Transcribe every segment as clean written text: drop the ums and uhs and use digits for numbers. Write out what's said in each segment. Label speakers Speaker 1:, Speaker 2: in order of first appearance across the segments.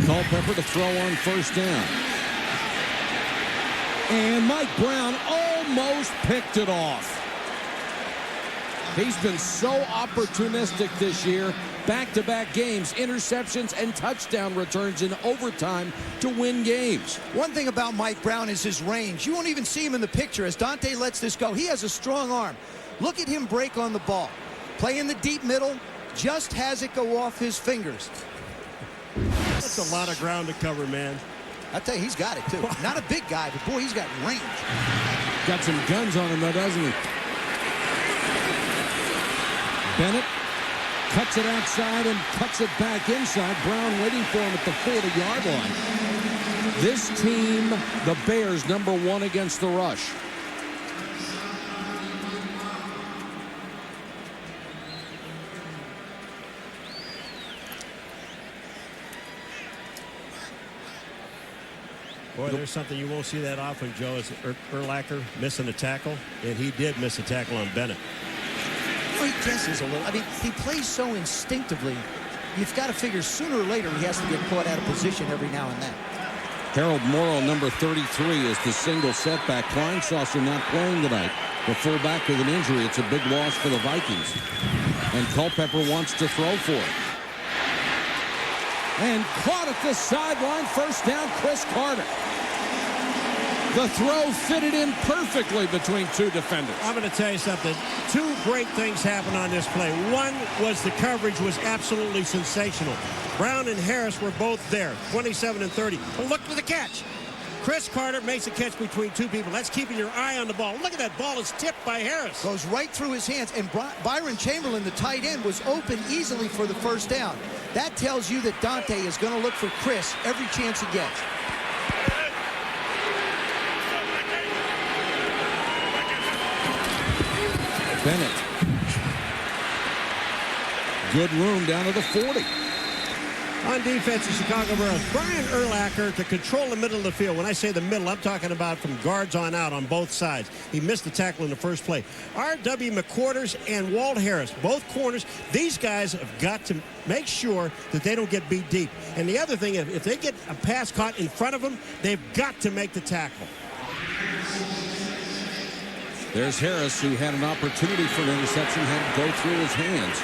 Speaker 1: Culpepper to throw on first down. And Mike Brown almost picked it off. He's been so opportunistic this year. Back-to-back games, interceptions, and touchdown returns in overtime to win games.
Speaker 2: One thing about Mike Brown is his range. You won't even see him in the picture as Dante lets this go. He has a strong arm. Look at him break on the ball. Play in the deep middle, just has it go off his fingers.
Speaker 3: That's a lot of ground to cover, man.
Speaker 2: I tell you, he's got it, too. Not a big guy, but, boy, he's got range.
Speaker 1: Got some guns on him, though, doesn't he? Bennett cuts it outside and cuts it back inside. Brown waiting for him at the 40-yard line. This team, the Bears, #1 against the rush.
Speaker 3: Boy, there's something you won't see that often, Joe, is Urlacher missing a tackle, and he did miss a tackle on Bennett.
Speaker 2: He guesses a little. I mean, he plays so instinctively. You've got to figure sooner or later he has to get caught out of position every now and then.
Speaker 1: Harold Morrow, number 33, is the single setback. Kleinsasser not playing tonight. The fullback with an injury. It's a big loss for the Vikings. And Culpepper wants to throw for it. And caught at the sideline. First down, Chris Carter. The throw fitted in perfectly between two defenders.
Speaker 3: I'm going to tell you something. Two great things happened on this play. One was the coverage was absolutely sensational. Brown and Harris were both there, 27 and 30. But look for the catch. Chris Carter makes a catch between two people. That's keeping your eye on the ball. Look at that ball. It's tipped by Harris.
Speaker 2: Goes right through his hands. And Byron Chamberlain, the tight end, was open easily for the first down. That tells you that Dante is going to look for Chris every chance he gets.
Speaker 1: Bennett. Good room down to the 40.
Speaker 3: On defense, the Chicago Bears, Brian Urlacher to control the middle of the field. When I say the middle, I'm talking about from guards on out on both sides. He missed the tackle in the first play. R.W. McQuarters and Walt Harris, both corners. These guys have got to make sure that they don't get beat deep. And the other thing, if they get a pass caught in front of them, they've got to make the tackle.
Speaker 1: There's Harris, who had an opportunity for an interception, had to go through his hands.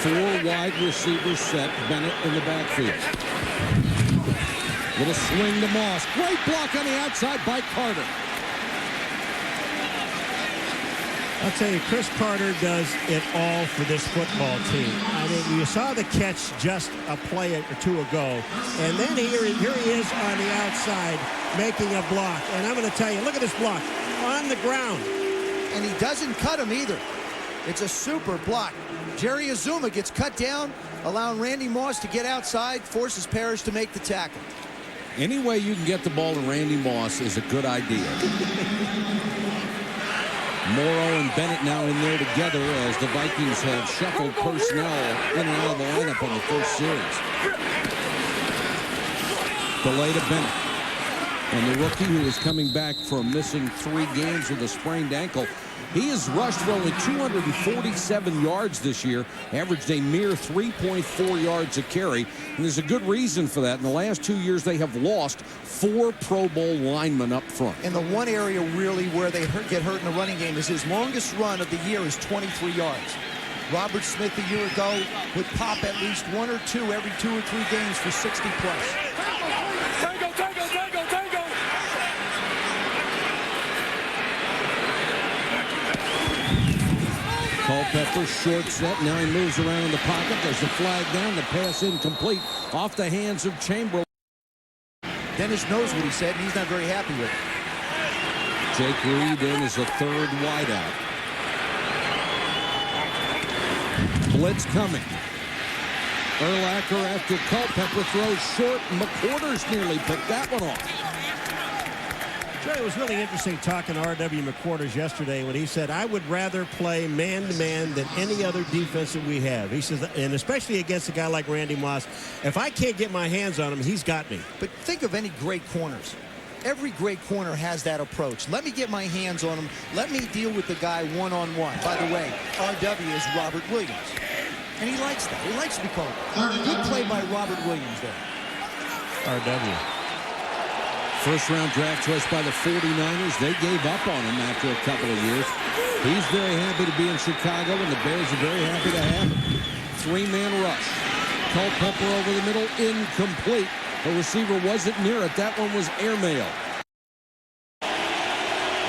Speaker 1: 4 wide receivers set. Bennett in the backfield. Little swing to Moss. Great block on the outside by Carter.
Speaker 3: I'll tell you, Chris Carter does it all for this football team. I mean, you saw the catch just a play or two ago, and then here he is on the outside making a block. And I'm going to tell you, look at this block on the ground.
Speaker 2: And he doesn't cut him either. It's a super block. Jerry Azuma gets cut down, allowing Randy Moss to get outside, forces Parrish to make the tackle.
Speaker 1: Any way you can get the ball to Randy Moss is a good idea. Morrow and Bennett now in there together as the Vikings have shuffled personnel in and out of the lineup on the first series. Delay to Bennett. And the rookie, who is coming back from missing 3 games with a sprained ankle, he has rushed for only 247 yards this year, averaged a mere 3.4 yards a carry. And there's a good reason for that. In the last 2 years, they have lost 4 Pro Bowl linemen up front.
Speaker 2: And the one area really where they get hurt in the running game is his longest run of the year is 23 yards. Robert Smith a year ago would pop at least 1 or 2 every 2 or 3 games for 60 plus.
Speaker 4: Tango, tango, tango, tango.
Speaker 1: Culpepper short set. Now he moves around in the pocket. There's a flag down. The pass incomplete off the hands of Chamberlain.
Speaker 2: Dennis knows what he said, and he's not very happy with it.
Speaker 1: Jake Reed in is a 3rd wideout. Blitz coming. Urlacher after Culpepper throws short. McQuarters nearly picked that one off.
Speaker 3: It was really interesting talking to R.W. McQuarters yesterday when he said, I would rather play man-to-man than any other defense that we have. He says, and especially against a guy like Randy Moss, if I can't get my hands on him, he's got me.
Speaker 2: But think of any great corners. Every great corner has that approach. Let me get my hands on him. Let me deal with the guy one-on-one. By the way, RW is Robert Williams. And he likes that. He likes to be called. Good play by Robert Williams there.
Speaker 3: RW.
Speaker 1: First-round draft choice by the 49ers. They gave up on him after a couple of years. He's very happy to be in Chicago, and the Bears are very happy to have him. Three-man rush. Culpepper over the middle, incomplete. The receiver wasn't near it. That one was airmail.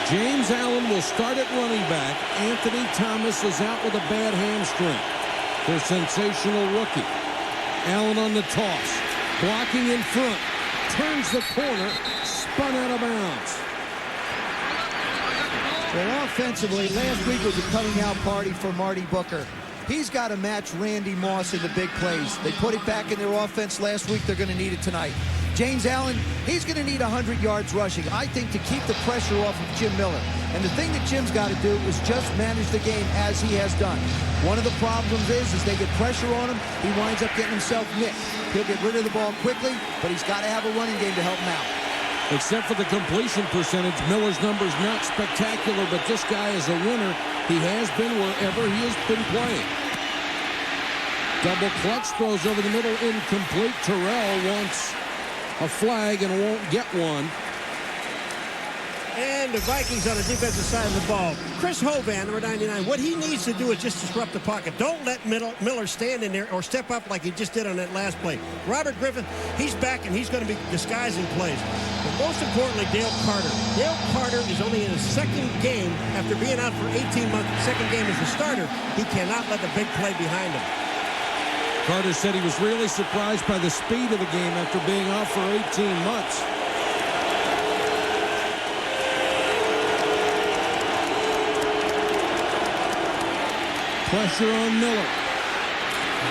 Speaker 1: James Allen will start at running back. Anthony Thomas is out with a bad hamstring. Their sensational rookie. Allen on the toss. Blocking in front. Turns the corner. Spun out of bounds.
Speaker 2: Well, offensively, last week was a coming-out party for Marty Booker. He's got to match Randy Moss in the big plays. They put it back in their offense last week. They're going to need it tonight. James Allen, he's going to need 100 yards rushing, I think, to keep the pressure off of Jim Miller. And the thing that Jim's got to do is just manage the game as he has done. One of the problems is they get pressure on him, he winds up getting himself nicked. He'll get rid of the ball quickly, but he's got to have a running game to help him out.
Speaker 1: Except for the completion percentage, Miller's number's not spectacular, but this guy is a winner. He has been wherever he has been playing. Double clutch, throws over the middle, incomplete. Terrell wants a flag and won't get one.
Speaker 3: And the Vikings on the defensive side of the ball. Chris Hovan, number 99, what he needs to do is just disrupt the pocket. Don't let Miller stand in there or step up like he just did on that last play. Robert Griffin, he's back and he's going to be disguising plays. But most importantly, Dale Carter. Dale Carter is only in his second game after being out for 18 months. Second game as a starter. He cannot let the big play behind him.
Speaker 1: Carter said he was really surprised by the speed of the game after being out for 18 months. Pressure on Miller.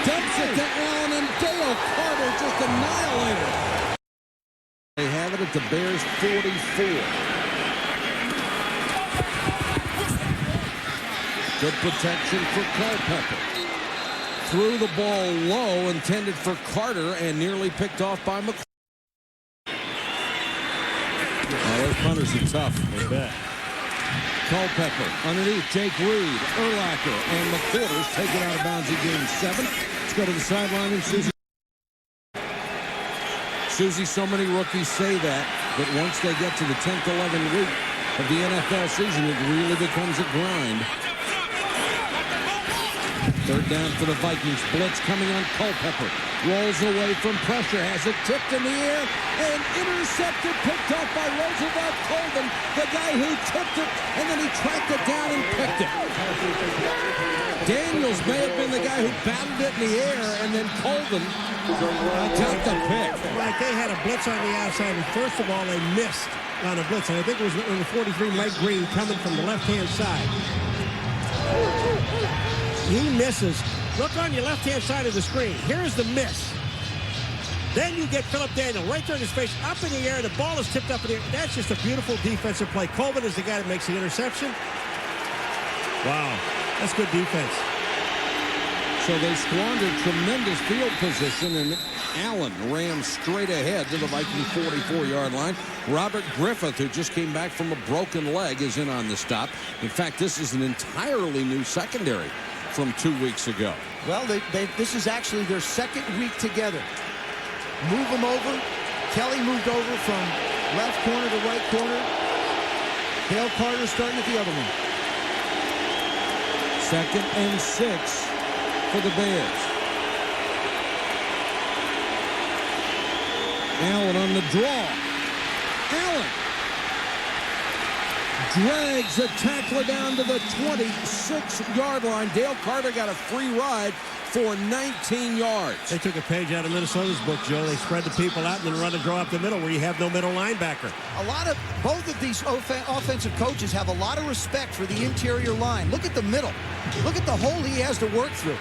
Speaker 1: Dumps it to Allen, and Dale Carter just annihilated. They have it at the Bears' 44. Good protection for Culpepper. Threw the ball low, intended for Carter, and nearly picked off by McCoy. Oh, those punters are tough.
Speaker 3: They bet.
Speaker 1: Culpepper underneath Jake Reed, Urlacher, and McCoy taken out of bounds in game 7. Let's go to the sideline and Susie, so many rookies say that, but once they get to the 10th, 11th week of the NFL season, it really becomes a grind. Third down for the Vikings. Blitz coming on Culpepper. Rolls away from pressure. Has it tipped in the air and intercepted. Picked off by Roosevelt Colvin, the guy who tipped it, and then he tracked it down and picked it. Daniels may have been the guy who batted it in the air, and then Colvin got the pick.
Speaker 3: Right, they had a blitz on the outside, and first of all, they missed on a blitz. And I think it was number 43, Mike Green, coming from the left-hand side. He misses. Look on your left-hand side of the screen. Here's the miss. Then you get Philip Daniel right there in his face, up in the air. The ball is tipped up in the air. That's just a beautiful defensive play. Colvin is the guy that makes the interception. Wow, that's good defense.
Speaker 1: So they squandered tremendous field position, and Allen ran straight ahead to the Viking 44-yard line. Robert Griffith, who just came back from a broken leg, is in on the stop. In fact, this is an entirely new secondary from 2 weeks ago.
Speaker 2: Well, this is actually their second week together. Move them over. Kelly moved over from left corner to right corner. Dale Carter starting at the other one.
Speaker 1: 2nd and 6 for the Bears. Allen on the draw. Allen drags a tackler down to the 26-yard line. Dale Carter got a free ride for 19 yards.
Speaker 3: They took a page out of Minnesota's book, Joe. They spread the people out and then run a draw up the middle where you have no middle linebacker.
Speaker 2: Both of these offensive coaches have a lot of respect for the interior line. Look at the middle. Look at the hole he has to work through.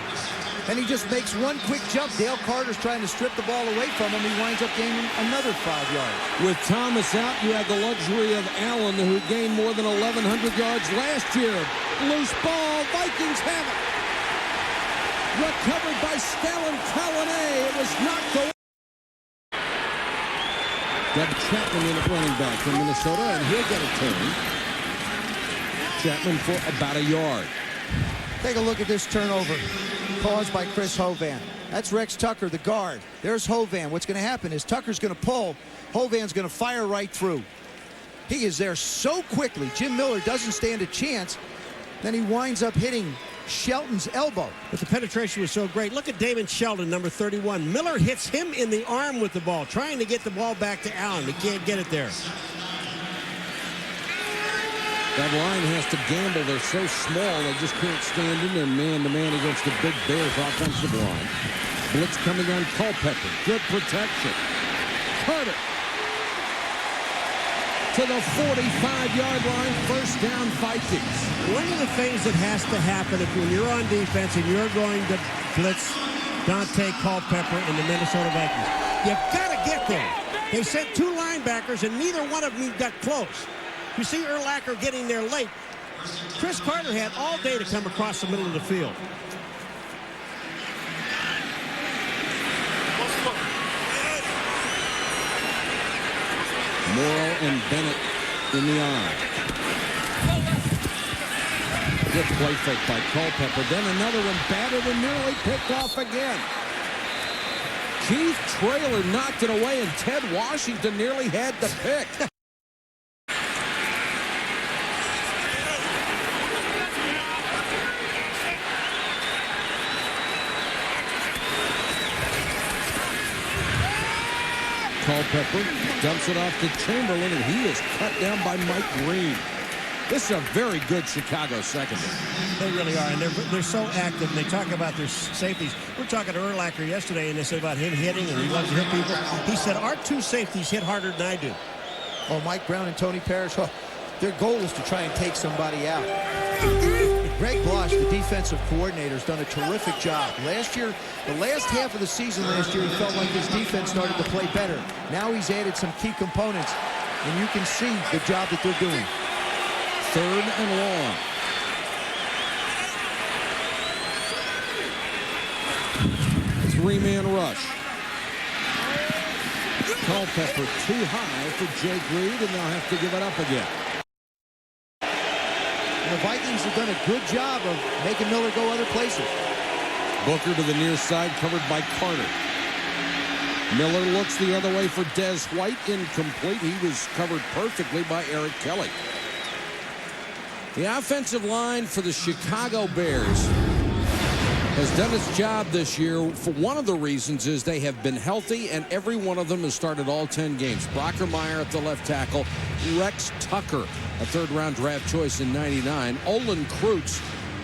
Speaker 2: And he just makes one quick jump. Dale Carter's trying to strip the ball away from him. He winds up gaining another 5 yards.
Speaker 1: With Thomas out, you had the luxury of Allen, who gained more than 1,100 yards last year. Loose ball. Vikings have it. Recovered by Stalin Callané. It was knocked away. Doug Chapman in at running back from Minnesota, and he'll get a turn. Chapman for about a yard.
Speaker 2: Take a look at this turnover caused by Chris Hovan. That's Rex Tucker, the guard. There's Hovan. What's going to happen is Tucker's going to pull. Hovan's going to fire right through. He is there so quickly. Jim Miller doesn't stand a chance. Then he winds up hitting Shelton's elbow.
Speaker 3: But the penetration was so great. Look at Damon Shelton, number 31. Miller hits him in the arm with the ball, trying to get the ball back to Allen. He can't get it there.
Speaker 1: That line has to gamble. They're so small, they just can't stand in there man-to-man against the big Bears offensive line. Blitz coming on Culpepper. Good protection. Carter to the 45-yard line. First down, Vikings.
Speaker 3: One of the things that has to happen when you're on defense and you're going to blitz Dante Culpepper and the Minnesota Vikings, you've got to get there. They sent two linebackers, and neither one of them got close. You see Urlacher getting there late. Chris Carter had all day to come across the middle of the field.
Speaker 1: Morrow and Bennett in the eye. Good play fake by Culpepper. Then another one batted and nearly picked off again. Keith Traylor knocked it away, and Ted Washington nearly had the pick. Culpepper dumps it off to Chamberlain, and he is cut down by Mike Green. This is a very good Chicago secondary.
Speaker 3: They really are, and they're so active. And they talk about their safeties. We're talking to Urlacher yesterday, and they said about him hitting, and he loves to hit people. He said, our two safeties hit harder than I do.
Speaker 2: Oh, Mike Brown and Tony Parrish, oh, their goal is to try and take somebody out. Greg Blosh, the defensive coordinator, has done a terrific job. Last year, the last half of the season last year, he felt like his defense started to play better. Now he's added some key components, and you can see the job that they're doing.
Speaker 1: Third and long. Three-man rush. Culpepper too high for Jake Reed, and they'll have to give it up again.
Speaker 2: And the Vikings have done a good job of making Miller go other places.
Speaker 1: Booker to the near side, covered by Carter. Miller looks the other way for Des White, incomplete. He was covered perfectly by Eric Kelly. The offensive line for the Chicago Bears has done its job this year. For one of the reasons is they have been healthy, and every one of them has started all 10 games. Brockermeyer at the left tackle, Rex Tucker, a third-round draft choice in '99. Olin Kreutz,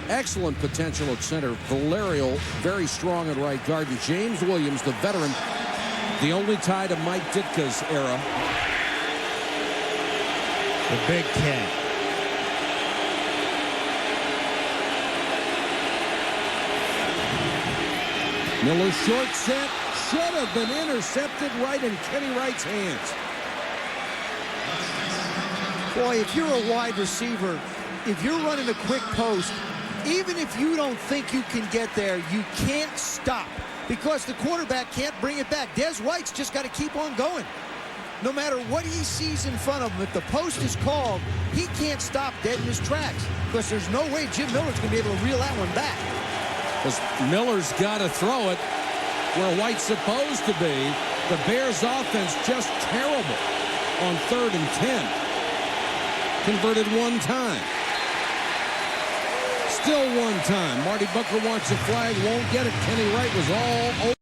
Speaker 1: excellent potential at center. Valerio, very strong at right guard. And James Williams, the veteran, the only tie to Mike Ditka's era.
Speaker 3: The big cat.
Speaker 1: Miller short set, should have been intercepted right in Kenny Wright's hands.
Speaker 2: Boy, if you're a wide receiver, if you're running a quick post, even if you don't think you can get there, you can't stop because the quarterback can't bring it back. Des White's just got to keep on going. No matter what he sees in front of him, if the post is called, he can't stop dead in his tracks because there's no way Jim Miller's going to be able to reel that one back.
Speaker 1: Because Miller's got to throw it where White's supposed to be. The Bears offense just terrible on 3rd and 10. Converted one time. Still one time. Marty Booker wants a flag, won't get it. Kenny Wright was all over.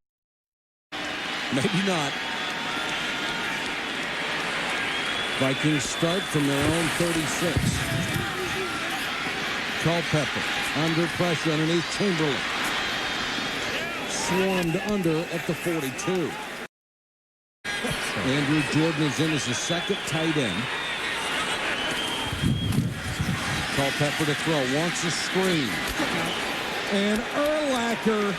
Speaker 1: Maybe not. Vikings start from their own 36. Culpepper under pressure underneath Chamberlain. Swarmed under at the 42. Andrew Jordan is in as the second tight end. Culpepper to throw, wants a screen. And Urlacher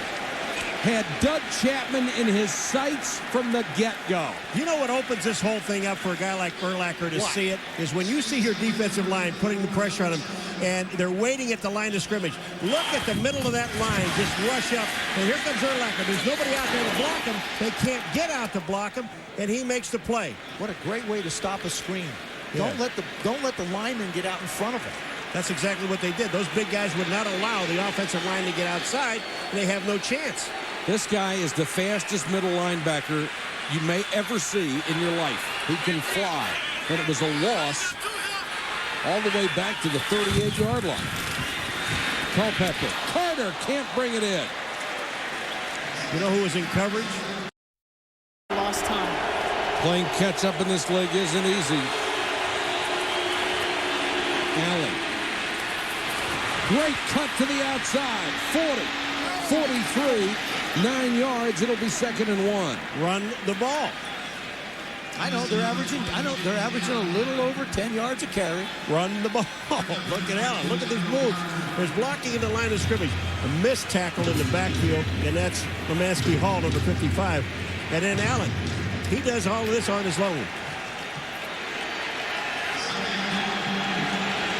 Speaker 1: had Doug Chapman in his sights from the get-go.
Speaker 3: You know what opens this whole thing up for a guy like Urlacher to
Speaker 1: What?
Speaker 3: see it is when you see your defensive line putting the pressure on him and they're waiting at the line of scrimmage. Look at the middle of that line. Just rush up. And here comes Urlacher. There's nobody out there to block him. They can't get out to block him, and he makes the play.
Speaker 2: What a great way to stop a screen.
Speaker 3: Yeah.
Speaker 2: Don't let the lineman get out in front of him.
Speaker 3: That's exactly what they did. Those big guys would not allow the offensive line to get outside, and they have no chance.
Speaker 1: This guy is the fastest middle linebacker you may ever see in your life. He can fly. And it was a loss all the way back to the 38-yard line. Culpepper. Carter can't bring it in.
Speaker 3: You know who was in coverage?
Speaker 5: Lost time.
Speaker 1: Playing catch-up in this league isn't easy. Allen. Great cut to the outside. 40, 43, 9 yards. It'll be 2nd and 1.
Speaker 3: Run the ball.
Speaker 2: I know they're averaging a little over 10 yards a carry.
Speaker 3: Run the ball. Look at Allen. Look at this move. There's blocking in the line of scrimmage. A missed tackle in the backfield, and that's Romansky Hall, number 55. And then Allen. He does all of this on his own.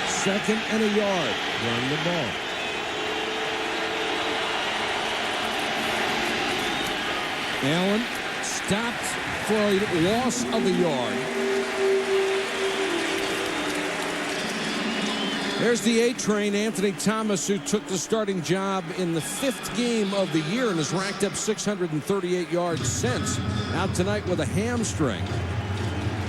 Speaker 1: 2nd and a yard.
Speaker 3: Run the ball.
Speaker 1: Allen stopped for a loss of a yard. There's the A-train, Anthony Thomas, who took the starting job in the 5th game of the year and has racked up 638 yards since. Out tonight with a hamstring.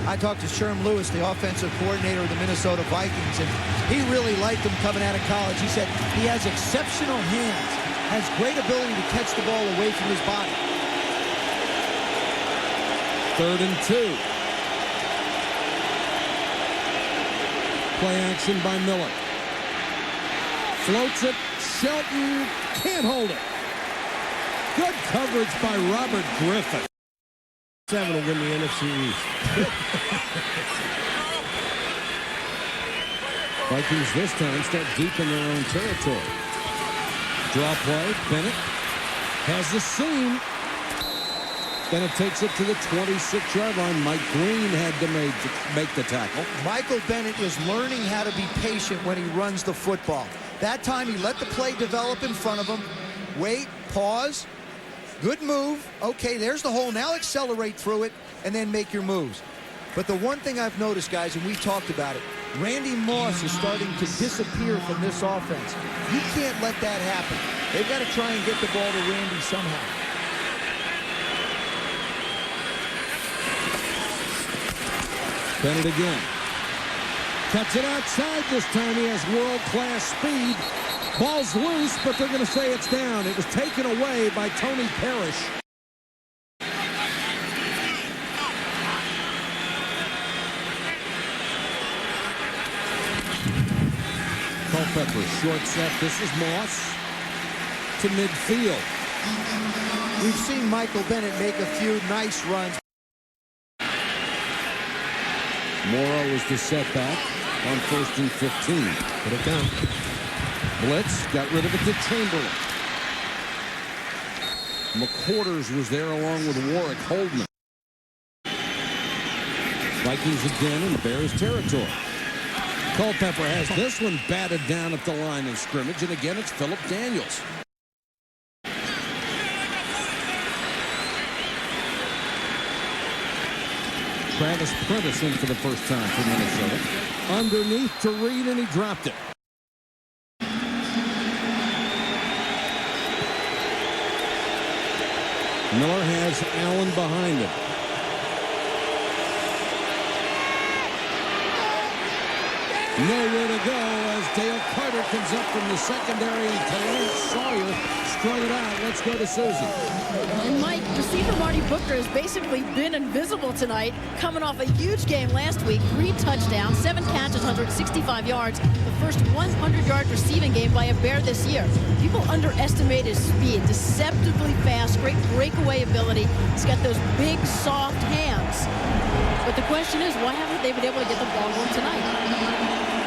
Speaker 2: I talked to Sherm Lewis, the offensive coordinator of the Minnesota Vikings, and he really liked him coming out of college. He said he has exceptional hands, has great ability to catch the ball away from his body.
Speaker 1: 3rd and 2. Play action by Miller. Floats it. Shelton can't hold it. Good coverage by Robert Griffin.
Speaker 3: 7 will win the NFC East.
Speaker 1: Vikings this time start deep in their own territory. Draw play. Bennett has the seam. Bennett takes it to the 26-yard line. Mike Green had to make the tackle.
Speaker 2: Michael Bennett is learning how to be patient when he runs the football. That time he let the play develop in front of him. Wait, pause. Good move. Okay, there's the hole. Now accelerate through it and then make your moves. But the one thing I've noticed, guys, and we talked about it, Randy Moss is starting to disappear from this offense. You can't let that happen. They've got to try and get the ball to Randy somehow.
Speaker 1: Bennett again. Cuts it outside this time. He has world-class speed. Ball's loose, but they're going to say it's down. It was taken away by Tony Parrish. Culpepper, short set. This is Moss to midfield.
Speaker 2: We've seen Michael Bennett make a few nice runs.
Speaker 1: Morrow is the setback on 1st and 15.
Speaker 3: Put it down.
Speaker 1: Blitz, got rid of it to Chamberlain. McQuarters was there along with Warwick Holdman. Vikings again in Bears territory. Culpepper has this one batted down at the line of scrimmage, and again it's Philip Daniels. Travis Prentice in for the first time for Minnesota. Underneath to Reed, and he dropped it. Miller has Allen behind him. Nowhere to go as Dale Carter comes up from the secondary, and Talent Sawyer strung it out. Let's go to Susie.
Speaker 5: And Mike, receiver Marty Booker has basically been invisible tonight, coming off a huge game last week. 3 touchdowns, 7 catches, 165 yards. The first 100-yard receiving game by a Bear this year. People underestimate his speed. Deceptively fast, great breakaway ability. He's got those big, soft hands. But the question is, why haven't they been able to get the ball going tonight?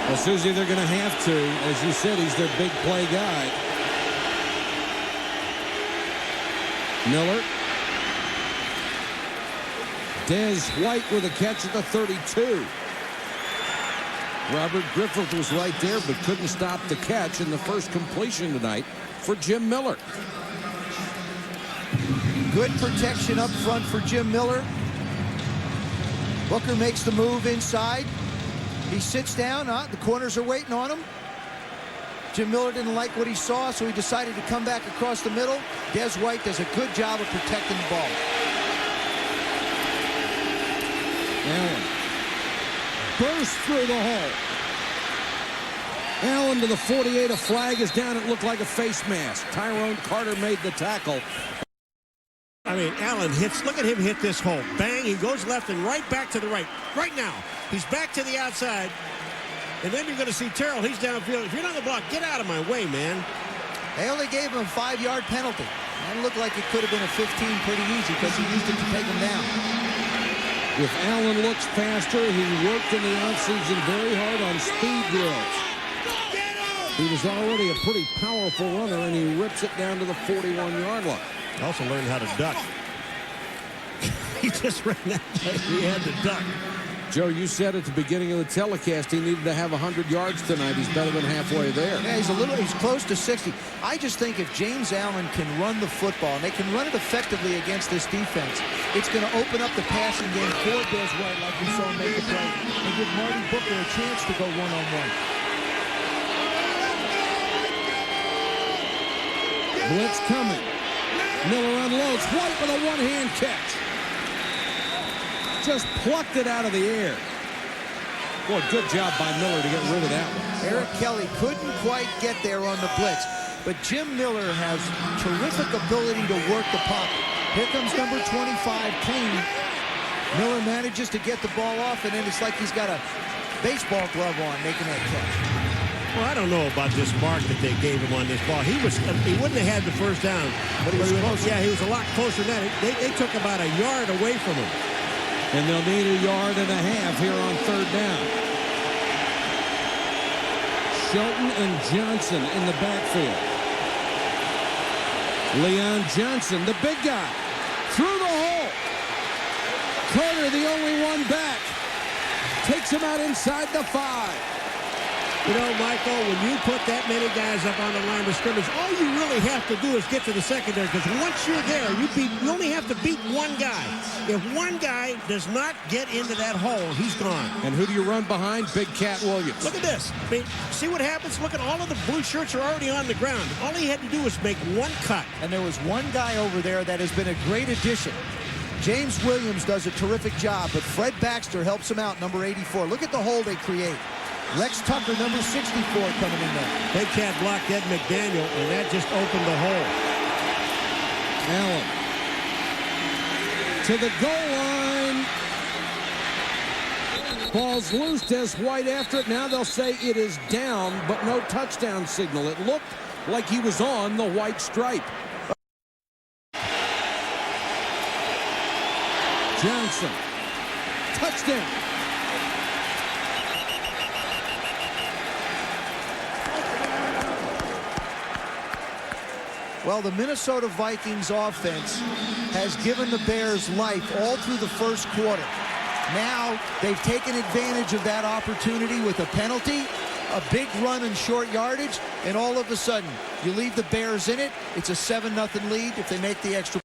Speaker 1: Well, Susie, they're going to have to. As you said, he's their big play guy. Miller. Des White with a catch at the 32. Robert Griffith was right there, but couldn't stop the catch in the first completion tonight for Jim Miller.
Speaker 2: Good protection up front for Jim Miller. Booker makes the move inside. He sits down. The corners are waiting on him. Jim Miller didn't like what he saw, so he decided to come back across the middle. Des White does a good job of protecting the ball.
Speaker 1: Allen burst through the hole. Allen to the 48. A flag is down. It looked like a face mask. Tyrone Carter made the tackle.
Speaker 3: I mean, Allen hits. Look at him hit this hole. Bang. He goes left and right back to the right. Right now. He's back to the outside. And then you're going to see Terrell. He's downfield. If you're not on the block, get out of my way, man.
Speaker 2: They only gave him a 5-yard penalty. That looked like it could have been a 15 pretty easy because he used it to take him down.
Speaker 1: If Allen looks faster, he worked in the offseason very hard on speed drills. He was already a pretty powerful runner, and he rips it down to the 41-yard line.
Speaker 3: Also learned how to duck. He just ran that play. He had to duck.
Speaker 1: Joe, you said at the beginning of the telecast he needed to have 100 yards tonight. He's better than halfway there.
Speaker 2: Yeah, he's close to 60. I just think if James Allen can run the football, and they can run it effectively against this defense, it's going to open up the passing game for Des White, like we saw him make the play, and give Marty Booker a chance to go one-on-one.
Speaker 1: Blitz coming. Miller unloads. White with a one-hand catch. Just plucked it out of the air. Boy, good job by Miller to get rid of that one.
Speaker 2: Eric Kelly couldn't quite get there on the blitz, but Jim Miller has terrific ability to work the pocket. Here comes number 25, clean. Miller manages to get the ball off, and then it's like he's got a baseball glove on making that catch.
Speaker 3: Well, I don't know about this mark that they gave him on this ball. He wouldn't have had the first down.
Speaker 2: But he was close.
Speaker 3: Yeah, he was a lot closer than that. They took about a yard away from him.
Speaker 1: And they'll need a yard and a half here on third down. Shelton and Johnson in the backfield. Leon Johnson, the big guy, through the hole. Carter, the only one back, takes him out inside the 5.
Speaker 3: You know, Michael, when you put that many guys up on the line of scrimmage, all you really have to do is get to the secondary, because once you're there, you only have to beat one guy. If one guy does not get into that hole, he's gone.
Speaker 1: And who do you run behind? Big Cat Williams.
Speaker 3: Look at this. I mean, see what happens? Look at all of the blue shirts are already on the ground. All he had to do was make one cut.
Speaker 2: And there was one guy over there that has been a great addition. James Williams does a terrific job, but Fred Baxter helps him out, number 84. Look at the hole they create. Lex Tucker, number 64, coming in there.
Speaker 3: Big Cat blocked Ed McDaniel, and that just opened the hole.
Speaker 1: Allen to the goal line. Ball's loose. Des White after it. Now they'll say it is down, but no touchdown signal. It looked like he was on the white stripe. Johnson. Touchdown.
Speaker 2: Well, the Minnesota Vikings offense has given the Bears life all through the first quarter. Now they've taken advantage of that opportunity with a penalty, a big run in short yardage, and all of a sudden you leave the Bears in it. It's a 7-0 lead if they make the extra.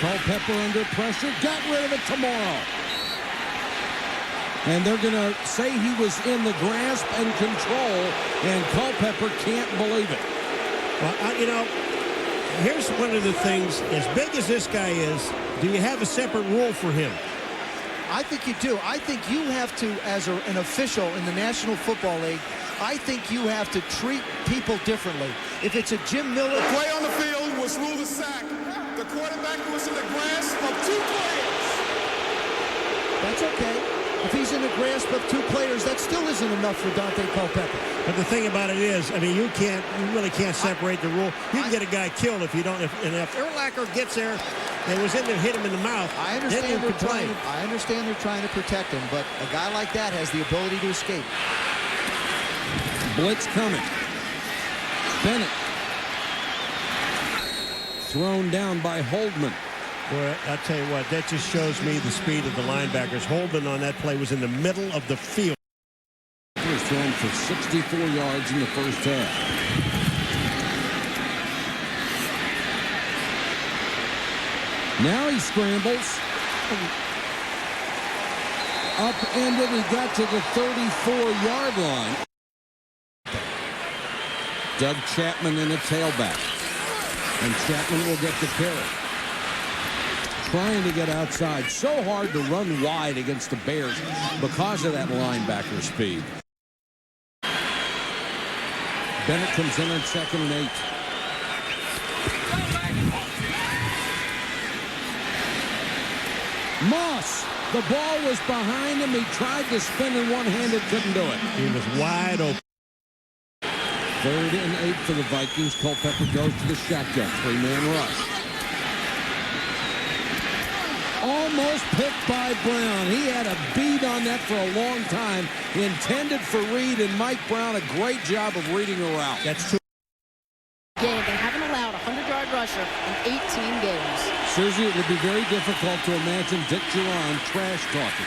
Speaker 1: Culpepper under pressure. Got rid of it tomorrow. And they're going to say he was in the grasp and control, and Culpepper can't believe it.
Speaker 3: Well, you know, here's one of the things. As big as this guy is, do you have a separate rule for him?
Speaker 2: I think you do. I think you have to, as an official in the National Football League, I think you have to treat people differently. If it's a Jim Miller...
Speaker 6: The play on the field was ruled a sack. The quarterback was in the grasp of 2 players.
Speaker 2: That's okay. If he's in the grasp of 2 players, that still isn't enough for Dante Culpepper.
Speaker 3: But the thing about it is, I mean, you really can't separate the rule. You can get a guy killed if you don't. And if Urlacher gets there, It was in there, hit him in the mouth.
Speaker 2: I understand they're trying to protect him, but a guy like that has the ability to escape.
Speaker 1: Blitz coming. Bennett. Thrown down by Holdman.
Speaker 3: Boy, I'll tell you what, that just shows me the speed of the linebackers. Holdman on that play was in the middle of the field.
Speaker 1: He was thrown for 64 yards in the first half. Now he scrambles. Upended, he got to the 34-yard line. Doug Chapman in a tailback. And Chapman will get the carry. Trying to get outside. So hard to run wide against the Bears because of that linebacker speed. Bennett comes in on 2nd and 8. Moss. The ball was behind him. He tried to spin in one-handed, couldn't do it.
Speaker 3: He was wide open.
Speaker 1: 3rd and 8 for the Vikings. Culpepper goes to the shotgun. 3-man rush. Almost picked by Brown. He had a beat on that for a long time. Intended for Reed, and Mike Brown, a great job of reading a route.
Speaker 3: That's true.
Speaker 5: Game. They haven't allowed a 100-yard rusher in 18 games.
Speaker 1: Susie, it would be very difficult to imagine Dick Duran trash talking.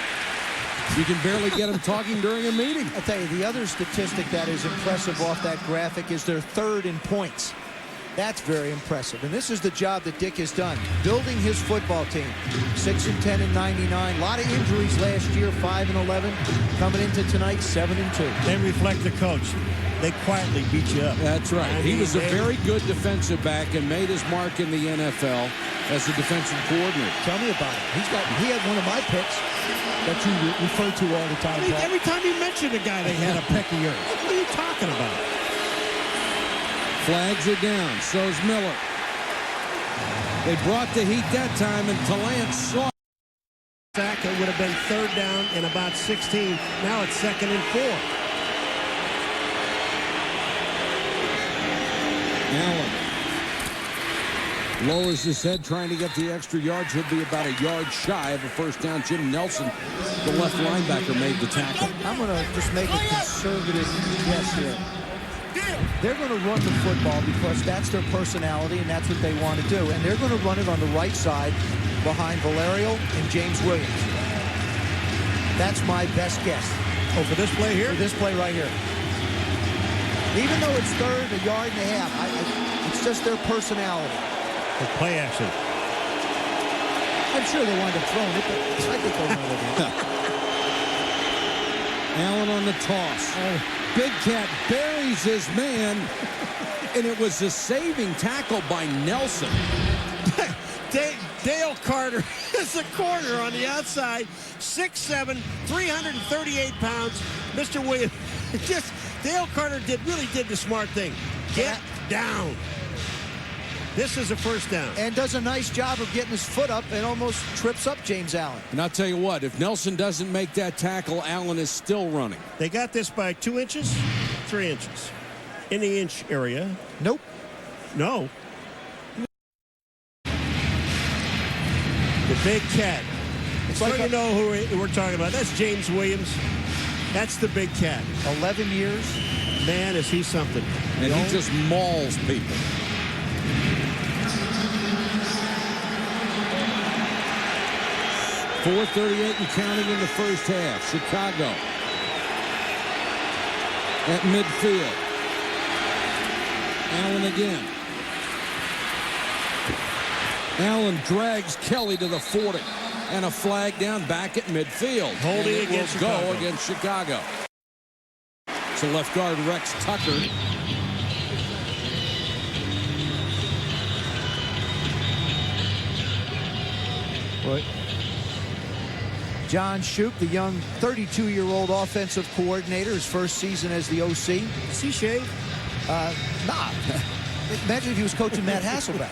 Speaker 1: You can barely get him talking during a meeting.
Speaker 2: I'll tell you, the other statistic that is impressive off that graphic is their 3rd in points. That's very impressive. And this is the job that Dick has done, building his football team. 6-10 and 99. A lot of injuries last year, 5-11. Coming into tonight, 7-2.
Speaker 3: They reflect the coach. They quietly beat you up.
Speaker 1: That's right. He was a very good defensive back and made his mark in the NFL as a defensive coordinator.
Speaker 2: Tell me about it. He had one of my picks that you refer to all the time.
Speaker 3: Every time you mention a guy, they had a pick of yours. What are you talking about?
Speaker 1: Flags are down. So's Miller. They brought the heat that time, and Tallant saw it.
Speaker 3: Sack, it would have been 3rd down and about 16. Now it's 2nd and 4.
Speaker 1: Allen lowers his head, trying to get the extra yards. He'll be about a yard shy of a first down. Jim Nelson, the left linebacker, made the tackle.
Speaker 2: I'm going to just make a conservative guess here. They're going to run the football because that's their personality and that's what they want to do. And they're going to run it on the right side behind Valerio and James Williams. That's my best guess.
Speaker 3: Oh, for this play here?
Speaker 2: For this play right here. Even though it's 3rd, a yard and a half, it's just their personality.
Speaker 3: The play action.
Speaker 2: I'm sure they wind up throwing it, but I think they'll run it.
Speaker 1: Allen on the toss. Big Cat buries his man, and it was a saving tackle by Nelson.
Speaker 3: Dale Carter is the corner on the outside. 6'7", 338 pounds. Mr. Williams, Dale Carter really did the smart thing. Get down. This is a first down.
Speaker 2: And does a nice job of getting his foot up and almost trips up James Allen.
Speaker 1: And I'll tell you what, if Nelson doesn't make that tackle, Allen is still running.
Speaker 3: They got this by 2 inches, 3 inches. In the inch area.
Speaker 2: Nope.
Speaker 3: No. The Big Cat. So you know who we're talking about. That's James Williams. That's the Big Cat.
Speaker 2: 11 years.
Speaker 3: Man, is he something.
Speaker 1: And he just mauls people. .438 and counting in the first half. Chicago at midfield. Allen again. Allen drags Kelly to the 40. And a flag down back at midfield.
Speaker 3: Holding against Chicago.
Speaker 1: Go against Chicago. So left guard Rex Tucker.
Speaker 2: What? John Shoup, the young 32-year-old offensive coordinator, his first season as the OC.
Speaker 3: Does he shave?
Speaker 2: Nah. Imagine if he was coaching Matt Hasselbeck,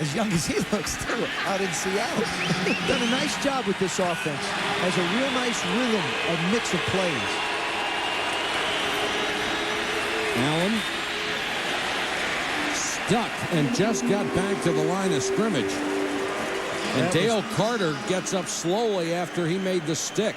Speaker 2: as young as he looks, too, out in Seattle. Done a nice job with this offense. Has a real nice rhythm, a mix of plays.
Speaker 1: Allen stuck and just got back to the line of scrimmage. And Dale Carter gets up slowly after he made the stick.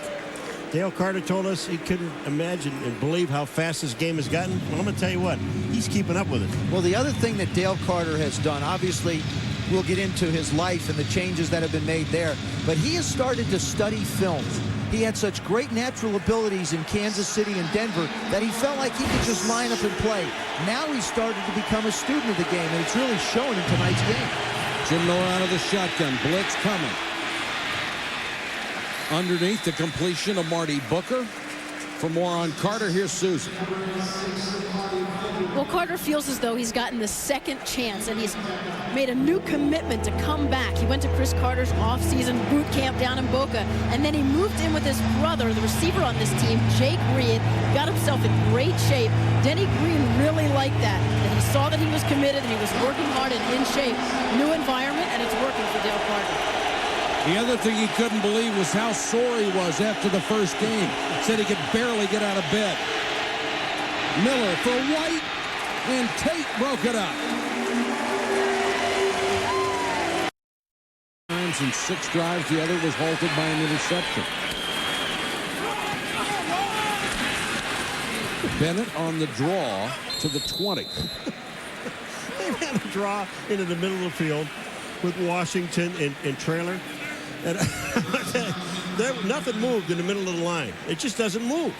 Speaker 3: Dale Carter told us he couldn't imagine and believe how fast this game has gotten. Well, I'm going to tell you what, he's keeping up with it.
Speaker 2: Well, the other thing that Dale Carter has done, obviously, we'll get into his life and the changes that have been made there, but he has started to study film. He had such great natural abilities in Kansas City and Denver that he felt like he could just line up and play. Now he's started to become a student of the game, and it's really shown in tonight's game.
Speaker 1: Jim Miller out of the shotgun. Blitz coming. Underneath the completion of Marty Booker. For more on Carter, here's Susan.
Speaker 5: Well, Carter feels as though he's gotten the second chance, and he's made a new commitment to come back. He went to Chris Carter's off-season boot camp down in Boca, and then he moved in with his brother, the receiver on this team, Jake Reed, got himself in great shape. Denny Green really liked that, and he saw that he was committed, and he was working hard and in shape. New environment, and it's working for Dale Carter.
Speaker 1: The other thing he couldn't believe was how sore he was after the first game. Said he could barely get out of bed. Miller for White, and Tate broke it up. In 6 drives, the other was halted by an interception. Bennett on the draw to the 20.
Speaker 3: They ran a draw into the middle of the field with Washington and Traylor. And nothing moved in the middle of the line. It just doesn't move.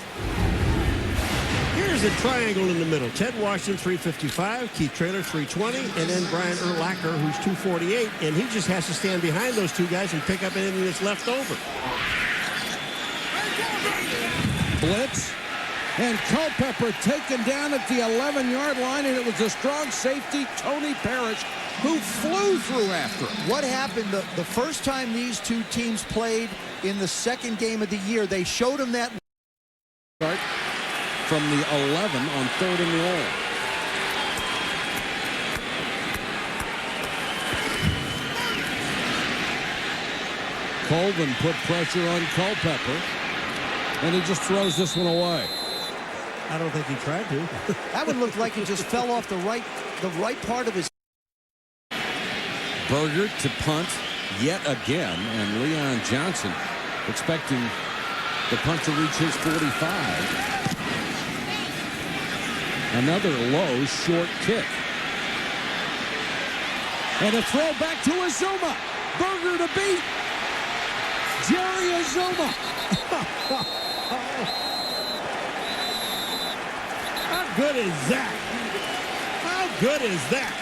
Speaker 3: Here's the triangle in the middle. Ted Washington, 355. Keith Traylor, 320. And then Brian Urlacher, who's 248. And he just has to stand behind those two guys and pick up anything that's left over.
Speaker 1: Blitz. And Culpepper taken down at the 11-yard line. And it was a strong safety, Tony Parrish, who flew through after him.
Speaker 2: What happened the first time these two teams played in the second game of the year, they showed him that
Speaker 1: start from the 11 on 3rd and long. Colvin put pressure on Culpepper, and he just throws this one away.
Speaker 3: I don't think he tried to.
Speaker 2: That one looked like it just fell off the right part of his.
Speaker 1: Berger to punt yet again, and Leon Johnson expecting the punt to reach his 45. Another low, short kick. And a throw back to Azuma. Berger to beat. Jerry Azuma.
Speaker 3: How good is that? How good is that?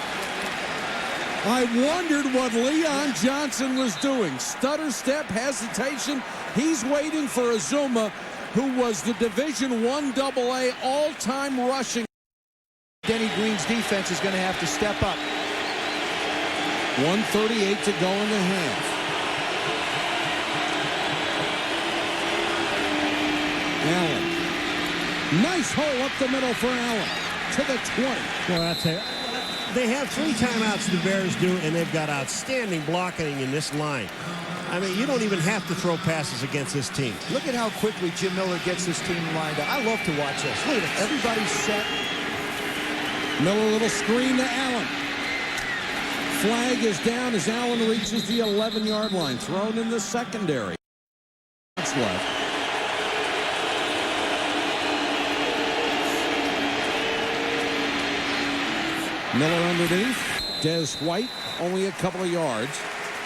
Speaker 1: I wondered what Leon Johnson was doing. Stutter step, hesitation. He's waiting for Azuma, who was the Division I AA all-time rushing.
Speaker 2: Denny Green's defense is going to have to step up.
Speaker 1: 1:38 to go in the half. Allen. Nice hole up the middle for Allen. To the 20.
Speaker 3: Well, I'll tell you, they have 3 timeouts, the Bears do, and they've got outstanding blocking in this line. I mean, you don't even have to throw passes against this team.
Speaker 2: Look at how quickly Jim Miller gets this team lined up. I love to watch this. Look at it. Everybody's set.
Speaker 1: Miller, little screen to Allen. Flag is down as Allen reaches the 11-yard line. Thrown in the secondary. That's left. Miller underneath. Des White only a couple of yards.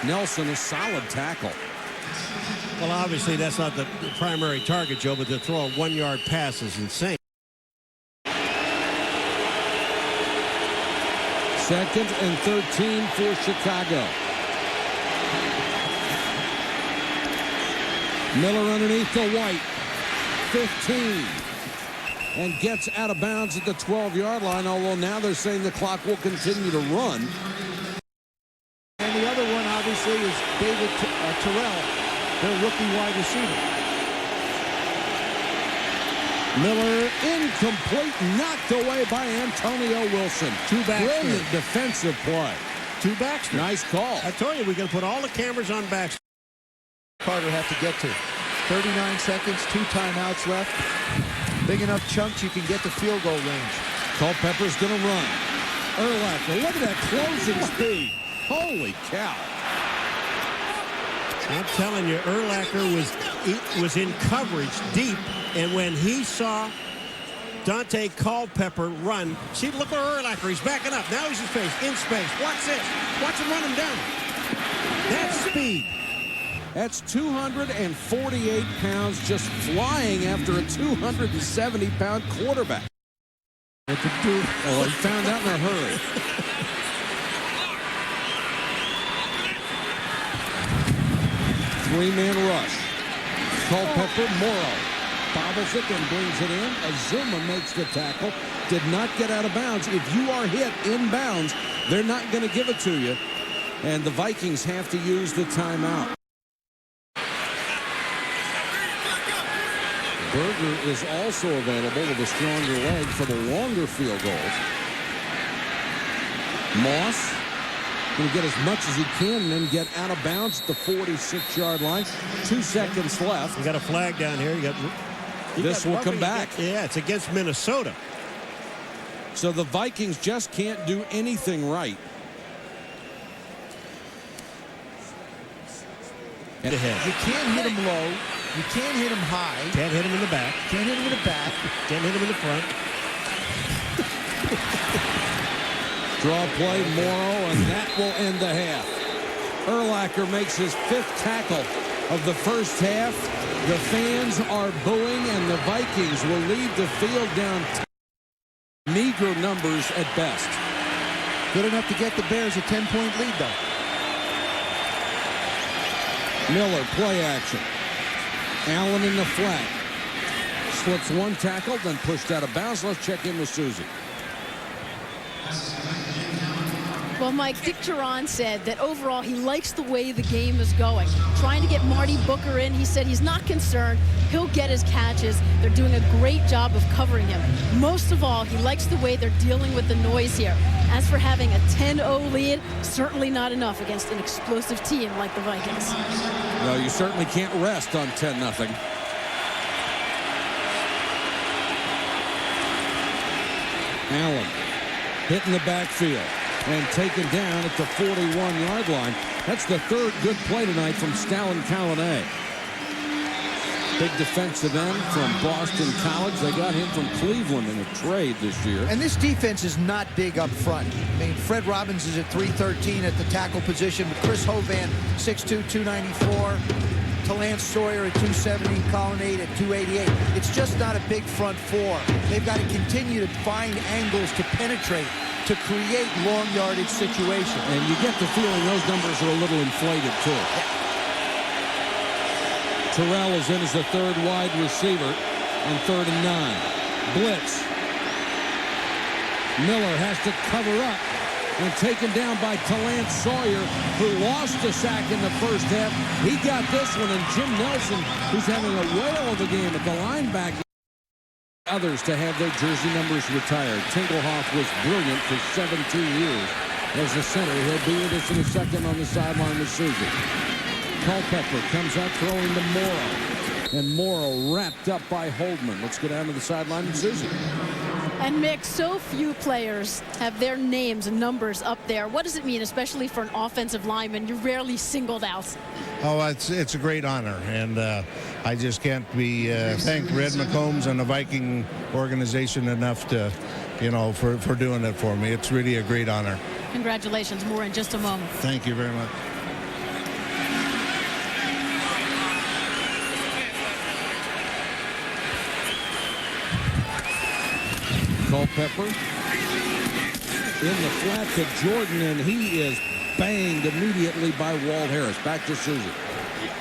Speaker 1: Nelson a solid tackle.
Speaker 3: Well, obviously that's not the primary target, Joe, but to throw a 1-yard pass is insane.
Speaker 1: 2nd and 13 for Chicago. Miller underneath to White. 15. And gets out of bounds at the 12-yard line, although now they're saying the clock will continue to run.
Speaker 2: And the other one, obviously, is David Terrell, their rookie wide receiver.
Speaker 1: Miller incomplete, knocked away by Antonio Wilson. Brilliant defensive play.
Speaker 3: Two backs.
Speaker 1: Nice call.
Speaker 3: I told you, we're going to put all the cameras on backs.
Speaker 2: Carter have to get to 39 seconds, 2 timeouts left. Big enough chunks you can get to field goal range.
Speaker 1: Culpepper's going to run. Urlacher, look at that closing speed. Holy cow.
Speaker 3: I'm telling you, Urlacher was in coverage deep, and when he saw Dante Culpepper run, see, look where Urlacher, he's backing up. Now he's in space. Watch this. Watch him run him down. That's speed.
Speaker 1: That's 248 pounds just flying after a 270-pound quarterback. What to do? Oh, he found out in a hurry. Three-man rush. Culpepper, Morrow bobbles it and brings it in. Azuma makes the tackle. Did not get out of bounds. If you are hit inbounds, they're not going to give it to you. And the Vikings have to use the timeout. Berger is also available with a stronger leg for the longer field goals. Moss going to get as much as he can and then get out of bounds at the 46-yard line. 2 seconds left.
Speaker 3: You got a flag down here.
Speaker 1: This will come back.
Speaker 3: Yeah, it's against Minnesota.
Speaker 1: So the Vikings just can't do anything right.
Speaker 2: And ahead. You can't hit him low. You can't hit him high.
Speaker 3: Can't hit him in the back.
Speaker 2: Can't hit him in the back.
Speaker 3: Can't hit him in the front.
Speaker 1: Draw play, Morrow, and that will end the half. Urlacher makes his 5th tackle of the first half. The fans are booing, and the Vikings will lead the field down meager numbers at best.
Speaker 2: Good enough to get the Bears a 10-point lead, though.
Speaker 1: Miller, play action. Allen in the flat. Slips one tackle, then pushed out of bounds. Let's check in with Susie.
Speaker 5: Well, Mike, Dick Duran said that overall he likes the way the game is going. Trying to get Marty Booker in. He said he's not concerned. He'll get his catches. They're doing a great job of covering him. Most of all, he likes the way they're dealing with the noise here. As for having a 10-0 lead, certainly not enough against an explosive team like the Vikings.
Speaker 1: No, you certainly can't rest on 10-0. Allen hitting the backfield and taken down at the 41-yard line. That's the 3rd good play tonight from Stalin Kaline. Big defensive end from Boston College. They got him from Cleveland in a trade this year.
Speaker 2: And this defense is not big up front. I mean, Fred Robbins is at 313 at the tackle position, with Chris Hovan, 6'2", 294. Talance Sawyer at 270, Colonnade at 288. It's just not a big front four. They've got to continue to find angles to penetrate, to create long yardage situations.
Speaker 1: And you get the feeling those numbers are a little inflated, too.
Speaker 2: Yeah.
Speaker 1: Terrell is in as the 3rd wide receiver on 3rd and 9. Blitz. Miller has to cover up and taken down by Talance Sawyer, who lost a sack in the first half. He got this one, and Jim Nelson, who's having a whale of a game at the linebacker. Others to have their jersey numbers retired. Tingelhoff was brilliant for 17 years as a center. He'll be with us in a second on the sideline with Susie. Culpepper comes out throwing to Morrow, and Morrow wrapped up by Holdman. Let's go down to the sideline with Susie.
Speaker 5: And Mick, so few players have their names and numbers up there. What does it mean, especially for an offensive lineman? You're rarely singled out.
Speaker 7: Oh, it's a great honor, and I just can't be thank Red McCombs and the Viking organization enough to, for doing it for me. It's really a great honor.
Speaker 5: Congratulations. More in just a moment.
Speaker 7: Thank you very much.
Speaker 1: Culpepper in the flat to Jordan, and he is banged immediately by Walt Harris. Back to Susie.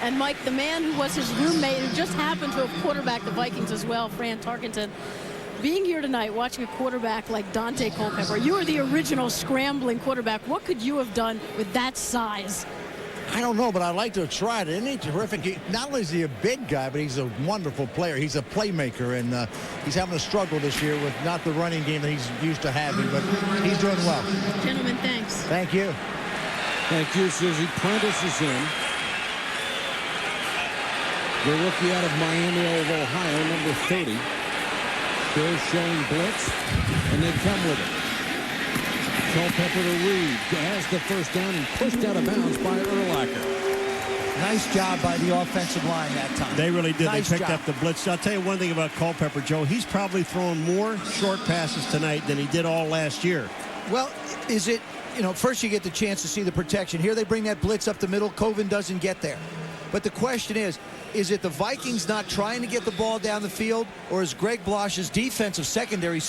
Speaker 5: And Mike, the man who was his roommate, who just happened to have quarterbacked the Vikings as well, Fran Tarkenton, being here tonight, watching a quarterback like Dante Culpepper. You were the original scrambling quarterback. What could you have done with that size?
Speaker 8: I don't know, but I'd like to have tried it. Isn't he terrific? Not only is he a big guy, but he's a wonderful player. He's a playmaker, and he's having a struggle this year with not the running game that he's used to having, but he's doing well.
Speaker 5: Gentlemen, thanks.
Speaker 8: Thank you.
Speaker 1: Thank you, Susie. Prentice is in. The rookie out of Miami of Ohio, number 30. Bears showing blitz, and they come with it. Culpepper to Reed, has the first down and pushed out of bounds by Urlacher.
Speaker 2: Nice job by the offensive line that time.
Speaker 3: They really did.
Speaker 2: Nice
Speaker 3: They picked
Speaker 2: job.
Speaker 3: up the blitz. I'll tell you one thing about Culpepper, Joe. He's probably thrown more short passes tonight than he did all last year.
Speaker 2: Well, is it, first you get the chance to see the protection. Here they bring that blitz up the middle. Coven doesn't get there. But the question is it the Vikings not trying to get the ball down the field, or is Greg Blosch's defensive secondary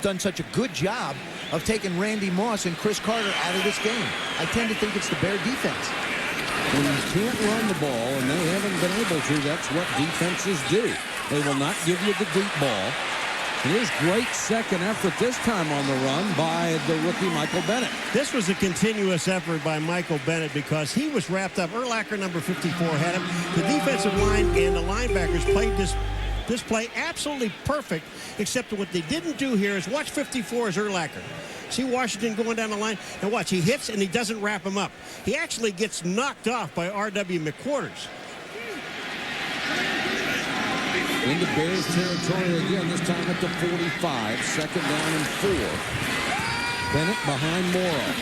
Speaker 2: done such a good job of taking Randy Moss and Chris Carter out of this game? I tend to think it's the Bear defense.
Speaker 1: When you can't run the ball, and they haven't been able to, that's what defenses do. They will not give you the deep ball. And here's great second effort this time on the run by the rookie Michael Bennett.
Speaker 3: This was a continuous effort by Michael Bennett because he was wrapped up. Urlacher, number 54, had him. The defensive line and the linebackers played this play absolutely perfect, except what they didn't do here is watch 54 as Urlacher. See Washington going down the line, and watch, he hits and he doesn't wrap him up. He actually gets knocked off by R.W. McQuarters.
Speaker 1: Into Bears territory again, this time at the 45. Second down and 4. Bennett behind Morrow.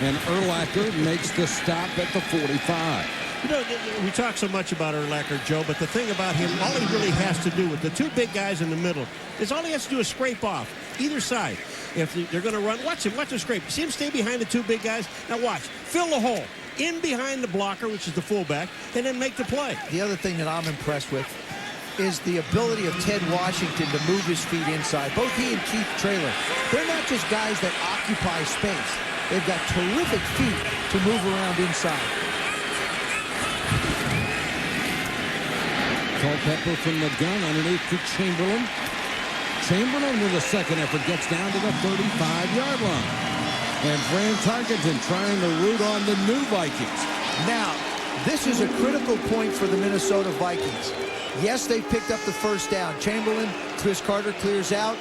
Speaker 1: And Urlacher makes the stop at the 45.
Speaker 3: We talk so much about Urlacher, Joe, but the thing about him, all he really has to do with the two big guys in the middle is all he has to do is scrape off either side. If they're going to run, watch him scrape. See him stay behind the two big guys? Now watch, fill the hole in behind the blocker, which is the fullback, and then make the play.
Speaker 2: The other thing that I'm impressed with is the ability of Ted Washington to move his feet inside. Both he and Keith Traylor, they're not just guys that occupy space. They've got terrific feet to move around inside.
Speaker 1: Culpepper from the gun underneath to Chamberlain. Chamberlain with a second effort gets down to the 35-yard line. And Fran Tarkenton trying to root on the new Vikings.
Speaker 2: Now, this is a critical point for the Minnesota Vikings. Yes, they picked up the first down. Chamberlain, Chris Carter clears out.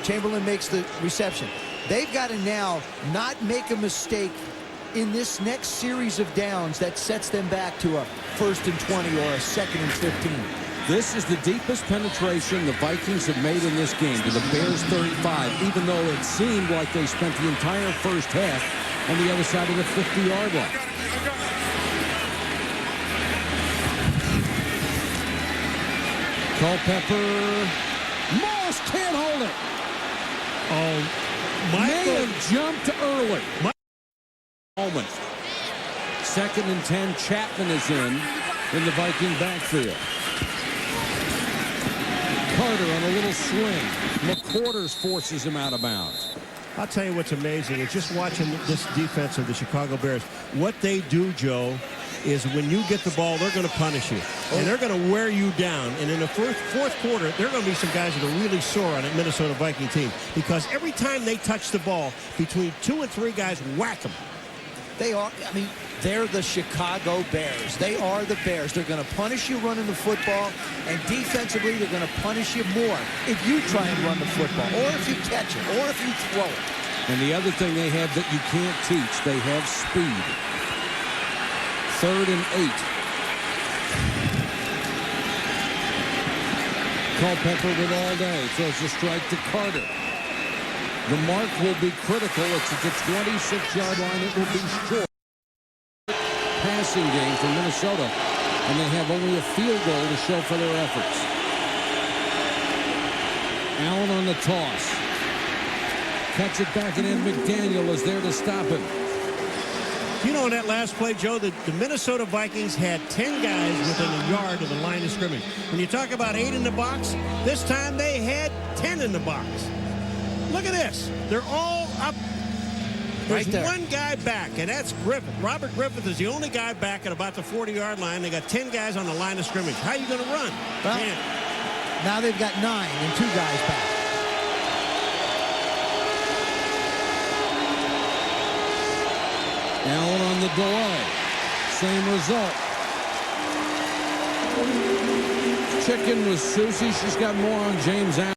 Speaker 2: Chamberlain makes the reception. They've got to now not make a mistake in this next series of downs that sets them back to a 1st and 20 or a 2nd and 15.
Speaker 1: This is the deepest penetration the Vikings have made in this game to the Bears 35, even though it seemed like they spent the entire first half on the other side of the 50-yard line. Culpepper. Moss can't hold it.
Speaker 3: Oh,
Speaker 1: May have jumped early. Moment. 2nd and 10. Chapman is in the Viking backfield. Carter on a little swing. McQuarters forces him out of bounds.
Speaker 3: I'll tell you what's amazing is just watching this defense of the Chicago Bears. What they do, Joe, is when you get the ball, they're going to punish you. And they're going to wear you down. And in the fourth quarter, there are going to be some guys that are really sore on that Minnesota Viking team. Because every time they touch the ball, between 2 and 3 guys whack them.
Speaker 2: They are, they're the Chicago Bears. They are the Bears. They're going to punish you running the football, and defensively, they're going to punish you more if you try and run the football, or if you catch it, or if you throw it.
Speaker 1: And the other thing they have that you can't teach, they have speed. 3rd and 8. Culpepper with all day. Throws a strike to Carter. The mark will be critical. It's at the 26-yard line. It will be short. Passing game for Minnesota, and they have only a field goal to show for their efforts. Allen on the toss. Cuts it back, and then McDaniel is there to stop him.
Speaker 3: You know, in that last play, Joe, the Minnesota Vikings had 10 guys within a yard of the line of scrimmage. When you talk about 8 in the box, this time they had 10 in the box. Look at this. They're all up. There's
Speaker 2: Right there.
Speaker 3: one guy back, and that's Griffith. Robert Griffith is the only guy back at about the 40-yard line. They got 10 guys on the line of scrimmage. How are you going to run?
Speaker 2: Well, now they've got 9 and 2 guys back.
Speaker 1: Allen on the delay. Same result. Chicken with Susie. She's got more on James Allen.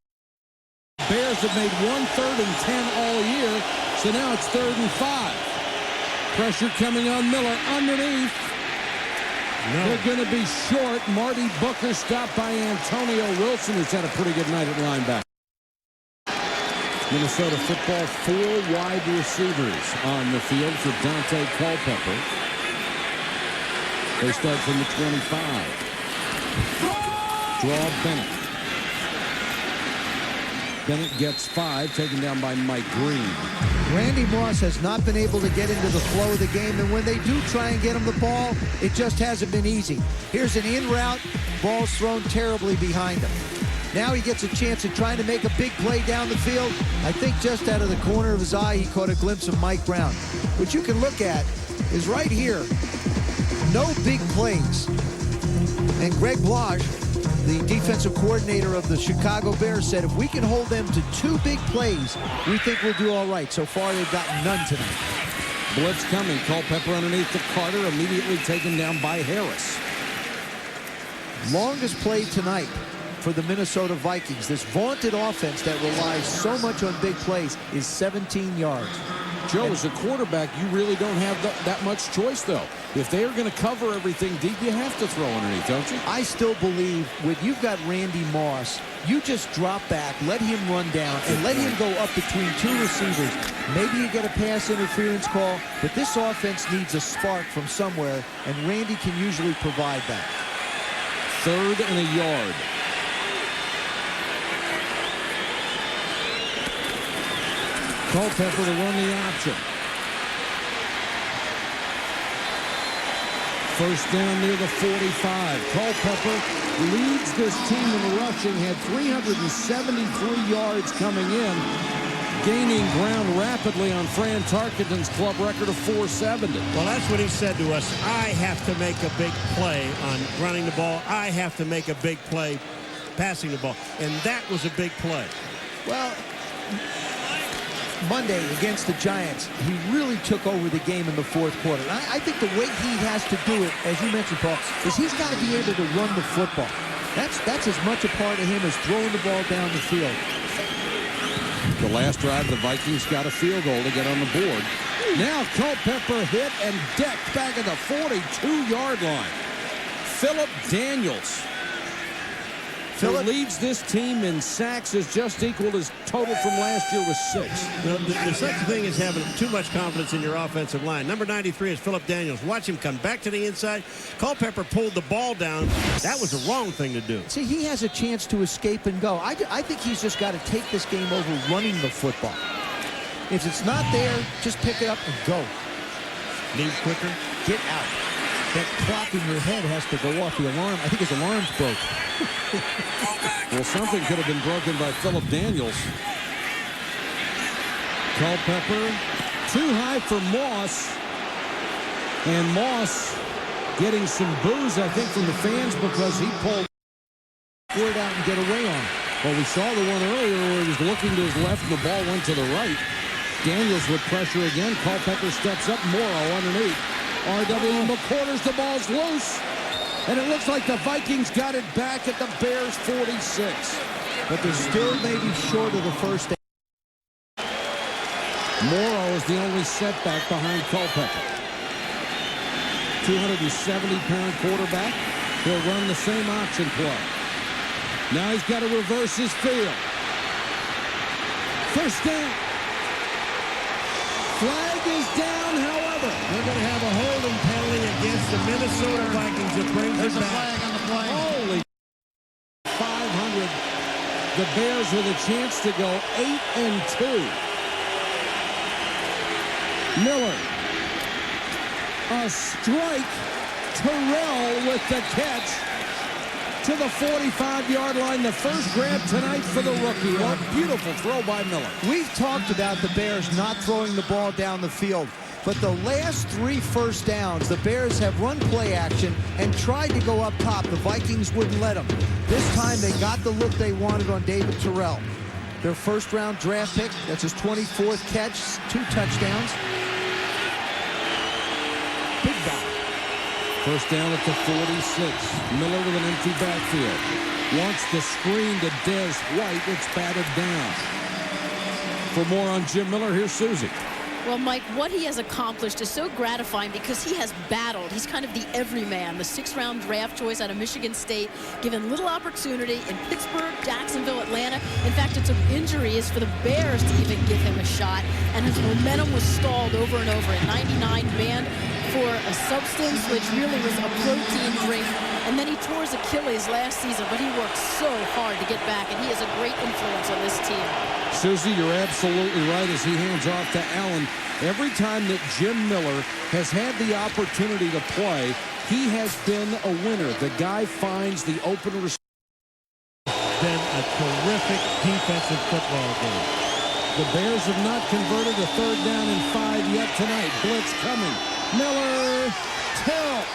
Speaker 1: Bears have made 1 3rd and 10 all year, so now it's 3rd and 5. Pressure coming on Miller underneath.
Speaker 3: No.
Speaker 1: They're going to be short. Marty Booker stopped by Antonio Wilson, who's had a pretty good night at linebacker. Minnesota football, 4 wide receivers on the field for Dante Culpepper. They start from the 25. Draw Bennett. Bennett gets 5, taken down by Mike Green.
Speaker 2: Randy Moss has not been able to get into the flow of the game, and when they do try and get him the ball, it just hasn't been easy. Here's an in route, ball's thrown terribly behind him. Now he gets a chance at trying to make a big play down the field. I think just out of the corner of his eye, he caught a glimpse of Mike Brown. What you can look at is right here, no big plays. And Greg Blage, the defensive coordinator of the Chicago Bears, said if we can hold them to 2 big plays, we think we'll do all right. So far, they've gotten none tonight.
Speaker 1: Blitz coming. Culpepper underneath to Carter, immediately taken down by Harris.
Speaker 2: Longest play tonight for the Minnesota Vikings. This vaunted offense that relies so much on big plays is 17 yards.
Speaker 1: Joe, as a quarterback, you really don't have that much choice, though. If they are going to cover everything deep, you have to throw underneath, don't you?
Speaker 2: I still believe when you've got Randy Moss, you just drop back, let him run down, and let him go up between 2 receivers. Maybe you get a pass interference call, but this offense needs a spark from somewhere, and Randy can usually provide that.
Speaker 1: 3rd and a yard. Culpepper to run the option. First down near the 45. Culpepper leads this team in rushing, had 373 yards coming in, gaining ground rapidly on Fran Tarkenton's club record of 470.
Speaker 3: Well, that's what he said to us. I have to make a big play on running the ball. I have to make a big play passing the ball. And that was a big play.
Speaker 2: Well, Monday against the Giants, he really took over the game in the 4th quarter. I think the way he has to do it, as you mentioned, Paul, is he's got to be able to run the football. That's as much a part of him as throwing the ball down the field.
Speaker 1: The last drive, the Vikings got a field goal to get on the board. Now Culpepper hit and decked back at the 42-yard line. Philip Daniels, who leads this team in sacks, has just equaled his total from last year with 6.
Speaker 3: Well, there's such a thing as having too much confidence in your offensive line. Number 93 is Philip Daniels. Watch him come back to the inside. Culpepper pulled the ball down. That was the wrong thing to do.
Speaker 2: See, he has a chance to escape and go. I think he's just got to take this game over running the football. If it's not there, just pick it up and go.
Speaker 3: Leave quicker.
Speaker 2: Get out. That clock in your head has to go off. The alarm, I think his alarm's broke.
Speaker 1: Well, something could have been broken by Philip Daniels. Culpepper, too high for Moss. And Moss getting some boos, I think, from the fans because he pulled
Speaker 2: it out and get away on it.
Speaker 1: Well, we saw the one earlier where he was looking to his left and the ball went to the right. Daniels with pressure again. Culpepper steps up. Morrow underneath. R.W. McQuarters, the ball's loose. And it looks like the Vikings got it back at the Bears' 46.
Speaker 2: But they're still maybe short of the first down.
Speaker 1: Morrow is the only setback behind Culpepper. 270-pound quarterback. He'll run the same option play. Now he's got to reverse his field. First down. Flag is down, however.
Speaker 3: They're going to have a holding penalty against the Minnesota Vikings that brings it back.
Speaker 8: Flag on the play.
Speaker 1: Holy 500. The Bears with a chance to go 8-2. Miller. A strike. Terrell with the catch to the 45-yard line. The first grab tonight for the rookie. What a beautiful throw by Miller.
Speaker 2: We've talked about the Bears not throwing the ball down the field. But the last 3 first downs, the Bears have run play action and tried to go up top. The Vikings wouldn't let them. This time they got the look they wanted on David Terrell. Their first-round draft pick. That's his 24th catch, 2 touchdowns. Big guy.
Speaker 1: First down at the 46. Miller with an empty backfield. Wants the screen to Des White. It's batted down. For more on Jim Miller, here's Susie.
Speaker 5: Well, Mike, what he has accomplished is so gratifying because he has battled. He's kind of the everyman, the 6th-round draft choice out of Michigan State, given little opportunity in Pittsburgh, Jacksonville, Atlanta. In fact, it took injuries for the Bears to even give him a shot, and his momentum was stalled over and over. At 99, banned for a a substance, which really was a protein drink. And then he tore his Achilles last season, but he worked so hard to get back, and he is a great influence on this team.
Speaker 1: Susie, you're absolutely right as he hands off to Allen. Every time that Jim Miller has had the opportunity to play, he has been a winner. The guy finds the open receiver.
Speaker 3: Been a terrific defensive football game.
Speaker 1: The Bears have not converted a 3rd down and 5 yet tonight. Blitz coming. Miller, tilt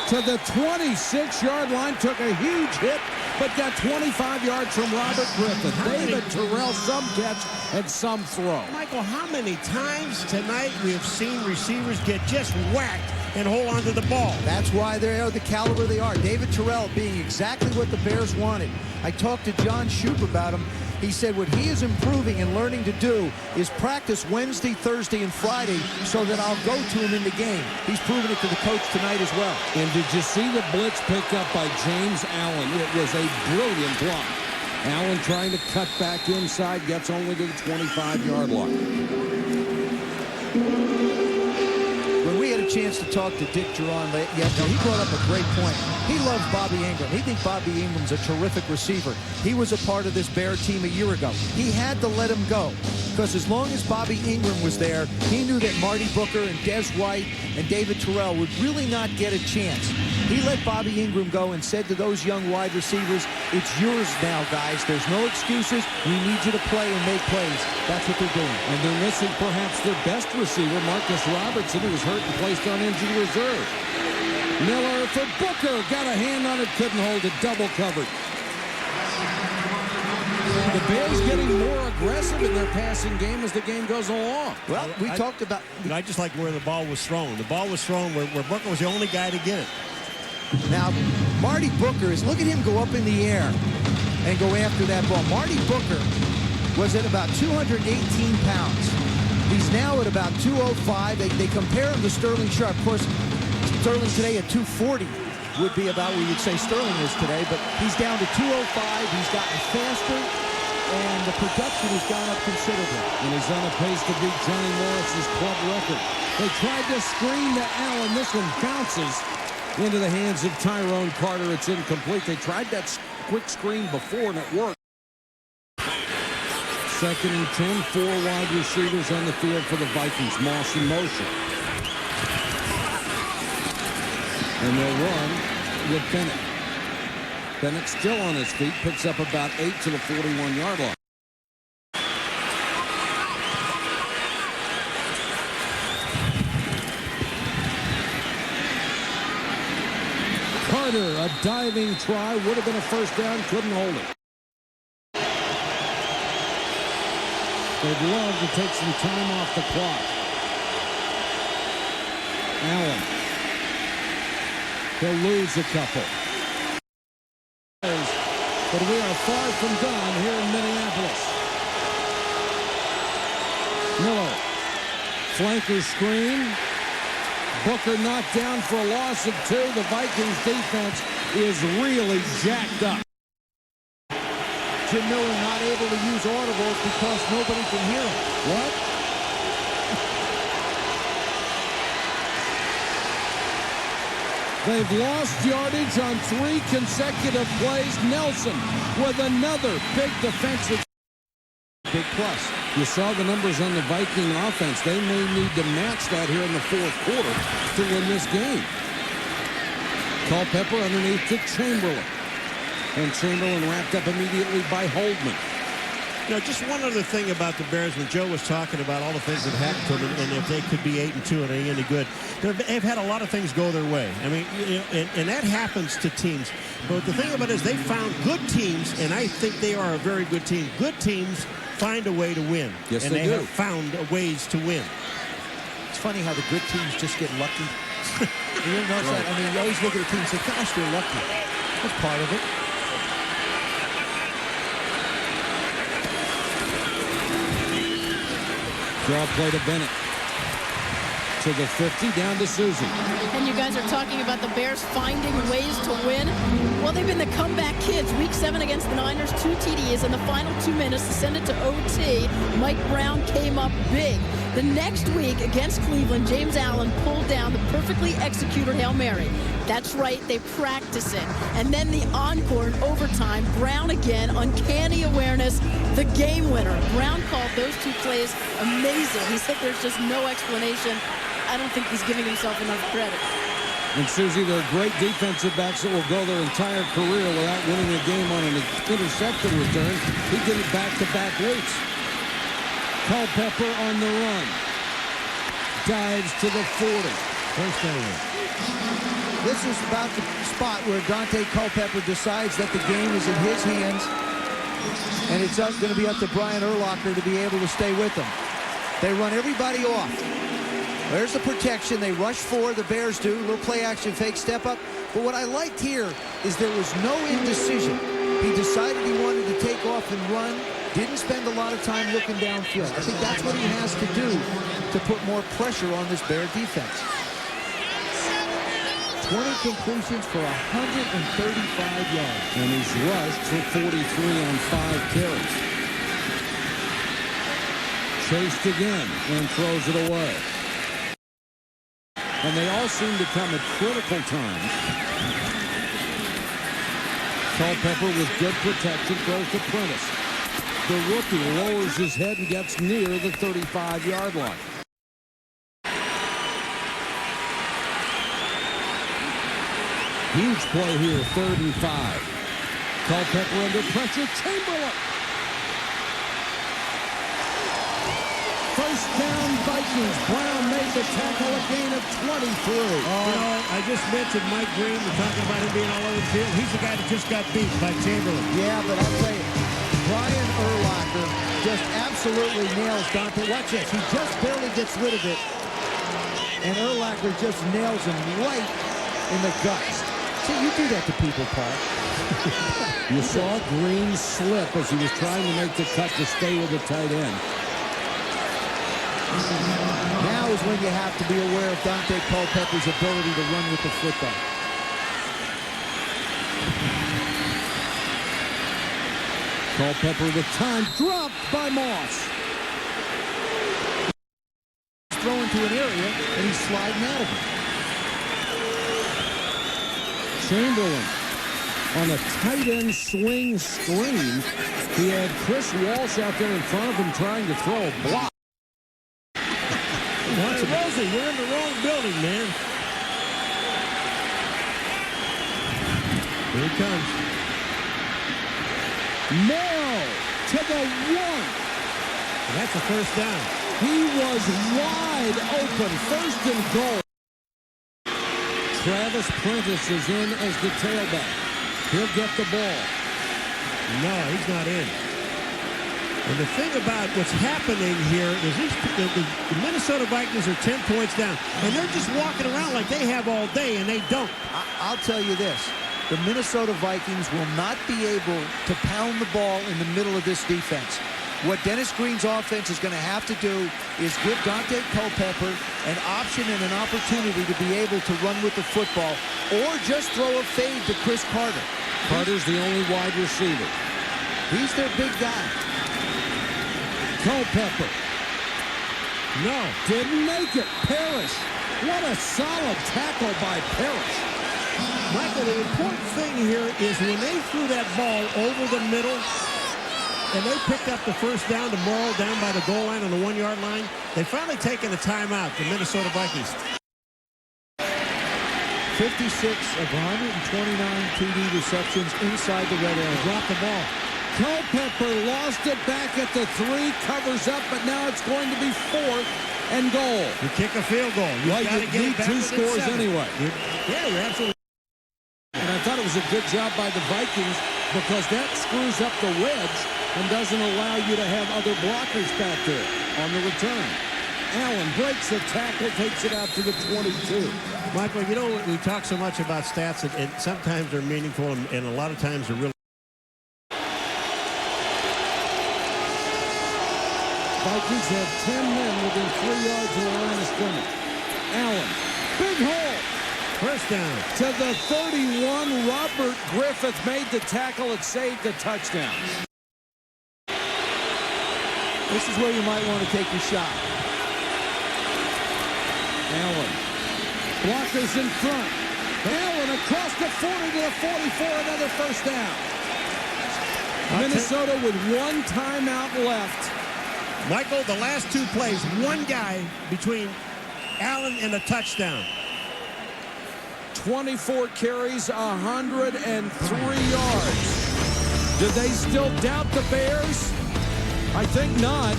Speaker 1: to the 26-yard line. Took a huge hit, but got 25 yards from Robert Griffin. David Terrell, some catch and some throw.
Speaker 3: Michael, how many times tonight we have seen receivers get just whacked and hold on to the ball?
Speaker 2: That's why they are the caliber they are. David Terrell being exactly what the Bears wanted. I talked to John Shoup about him. He said what he is improving and learning to do is practice Wednesday, Thursday, and Friday so that I'll go to him in the game. He's proven it to the coach tonight as well.
Speaker 1: And did you see the blitz picked up by James Allen? It was a brilliant block. Allen trying to cut back inside, gets only to the 25-yard line.
Speaker 2: When we had a chance to talk to Dick Duran yesterday, he brought up a great point. He loves Bobby Ingram. He thinks Bobby Ingram's a terrific receiver. He was a part of this Bear team a year ago. He had to let him go because as long as Bobby Ingram was there, he knew that Marty Booker and Des White and David Terrell would really not get a chance. He let Bobby Ingram go and said to those young wide receivers, it's yours now, guys. There's no excuses. We need you to play and make plays. That's what they're doing.
Speaker 1: And they're missing perhaps their best receiver, Marcus Robertson, who was hurt and placed on injured reserve. Miller for Booker. Got a hand on it, couldn't hold it. Double covered. The Bears getting more aggressive in their passing game as the game goes along.
Speaker 2: Well, we talked about...
Speaker 3: I just like where the ball was thrown. The ball was thrown where Booker was the only guy to get it.
Speaker 2: Now, Marty Booker is, look at him go up in the air and go after that ball. Marty Booker was at about 218 pounds. He's now at about 205. They compare him to Sterling Sharp. Of course, Sterling today at 240 would be about where you'd say Sterling is today, but he's down to 205. He's gotten faster, and the production has gone up considerably.
Speaker 1: And he's on a pace to beat Johnny Morris's club record. They tried to screen to Allen. This one bounces into the hands of Tyrone Carter. It's incomplete. They tried that quick screen before, and it worked. 2nd and 10, 4 wide receivers on the field for the Vikings. Moss in motion. And they'll run with Bennett. Bennett still on his feet, picks up about 8 to the 41-yard line. Carter, a diving try, would have been a 1st down, couldn't hold it. They'd love to take some time off the clock. Allen. He'll lose a couple. But we are far from done here in Minneapolis. Miller. Flanker screen. Booker knocked down for a loss of 2. The Vikings defense is really jacked up.
Speaker 2: Jim Miller not able to use audibles because nobody can hear him.
Speaker 1: What? They've lost yardage on 3 consecutive plays. Nelson with another big defensive.
Speaker 2: Big plus.
Speaker 1: You saw the numbers on the Viking offense. They may need to match that here in the 4th quarter to win this game. Culpepper underneath to Chamberlain. And Chamberlain wrapped up immediately by Holdman.
Speaker 3: You know, just one other thing about the Bears, when Joe was talking about all the things that happened to them, and if they could be 8-2 and they any good, they've had a lot of things go their way. I mean, you know, and that happens to teams. But the thing about it is they found good teams, and I think they are a very good team. Good teams find a way to win.
Speaker 1: Yes,
Speaker 3: and
Speaker 1: they do.
Speaker 3: have found ways to win.
Speaker 2: It's funny how the good teams just get lucky. You know that? I mean, you always look at a team and say, gosh, they're lucky. That's part of it.
Speaker 1: Draw play to Bennett. To the 50, down to Susie.
Speaker 5: And you guys are talking about the Bears finding ways to win. Well, they've been the comeback kids. Week 7 against the Niners, 2 TDs in the final 2 minutes to send it to OT. Mike Brown came up big. The next week against Cleveland, James Allen pulled down the perfectly executed Hail Mary. That's right, they practice it. And then the encore in overtime, Brown again, uncanny awareness, the game winner. Brown called those two plays amazing. He said there's just no explanation. I don't think he's giving himself enough credit.
Speaker 1: And Susie, they're great defensive backs that will go their entire career without winning a game on an interception return. He did it back-to-back weeks. Culpepper on the run. Dives to the 40.
Speaker 3: First down.
Speaker 2: This is about the spot where Dante Culpepper decides that the game is in his hands, and it's going to be up to Brian Urlacher to be able to stay with them. They run everybody off. There's the protection. They rush forward, the Bears do. A little play action fake step up. But what I liked here is there was no indecision. He decided he wanted to take off and run. Didn't spend a lot of time looking downfield. I think that's what he has to do to put more pressure on this Bear defense. 20 completions for 135 yards.
Speaker 1: And he's rushed for 43 on 5 carries. Chased again and throws it away. And they all seem to come at critical times. Culpepper with good protection throws to Prentice. The rookie lowers his head and gets near the 35-yard line. Huge play here, 3rd and 5. Culpepper under pressure, Chamberlain. First down, Vikings. Brown made the tackle, a gain of 23.
Speaker 3: I just mentioned Mike Green. We're talking about him being all over the field. He's the guy that just got beat by Chamberlain.
Speaker 2: Yeah, but I'll tell you, Brian Urlacher just absolutely nails Dante. Watch this. He just barely gets rid of it, and Urlacher just nails him right in the guts. See, you do that to people, Paul.
Speaker 1: You saw Green slip as he was trying to make the cut to stay with the tight end.
Speaker 2: Now is when you have to be aware of Dante Culpepper's ability to run with the football.
Speaker 1: Culpepper with time, dropped by Moss.
Speaker 2: He's thrown to an area, and he's sliding out of it.
Speaker 1: Chamberlain on a tight end swing screen. He had Chris Walsh out there in front of him trying to throw a block.
Speaker 3: Hey, Rosie, you're in the wrong building, man. Here he comes.
Speaker 1: Morrow to the 1.
Speaker 3: And that's a first down.
Speaker 1: He was wide open. 1st and goal. Travis Prentice is in as the tailback. He'll get the ball.
Speaker 3: No, he's not in. And the thing about what's happening here is the Minnesota Vikings are 10 points down. And they're just walking around like they have all day, and they don't.
Speaker 2: I'll tell you this. The Minnesota Vikings will not be able to pound the ball in the middle of this defense. What Dennis Green's offense is going to have to do is give Dante Culpepper an option and an opportunity to be able to run with the football or just throw a fade to Chris Carter.
Speaker 1: Carter's the only wide receiver.
Speaker 2: He's their big guy.
Speaker 1: Culpepper. No, didn't make it. Parrish. What a solid tackle by Parrish.
Speaker 3: Michael, the important thing here is when they threw that ball over the middle and they picked up the first down tomorrow down by the goal line on the 1-yard line, they finally taken a timeout, the Minnesota Vikings.
Speaker 2: 56 of 129 TD receptions inside the red area.
Speaker 3: Dropped the ball.
Speaker 1: Culpepper lost it back at the 3, covers up, but now it's going to be 4th and goal.
Speaker 3: You kick a field goal. You've got to get
Speaker 1: need
Speaker 3: it back
Speaker 1: 2
Speaker 3: within
Speaker 1: scores
Speaker 3: 7.
Speaker 1: anyway.
Speaker 3: You're absolutely.
Speaker 1: And I thought it was a good job by the Vikings because that screws up the wedge and doesn't allow you to have other blockers back there on the return. Allen breaks the tackle, takes it out to the 22.
Speaker 3: Michael, you know, we talk so much about stats, and sometimes they're meaningful, and a lot of times they're really.
Speaker 1: Vikings have 10 men within 3 yards of the line of scrimmage. Allen, big hole.
Speaker 3: First down.
Speaker 1: To the 31, Robert Griffith made the tackle. It saved the touchdown.
Speaker 2: This is where you might want to take your shot.
Speaker 1: Allen. Blockers in front. Allen across the 40 to the 44, another first down. Minnesota with one timeout left.
Speaker 3: Michael, the last two plays, one guy between Allen and a touchdown.
Speaker 1: 24 carries, 103 yards. Do they still doubt the Bears? I think not.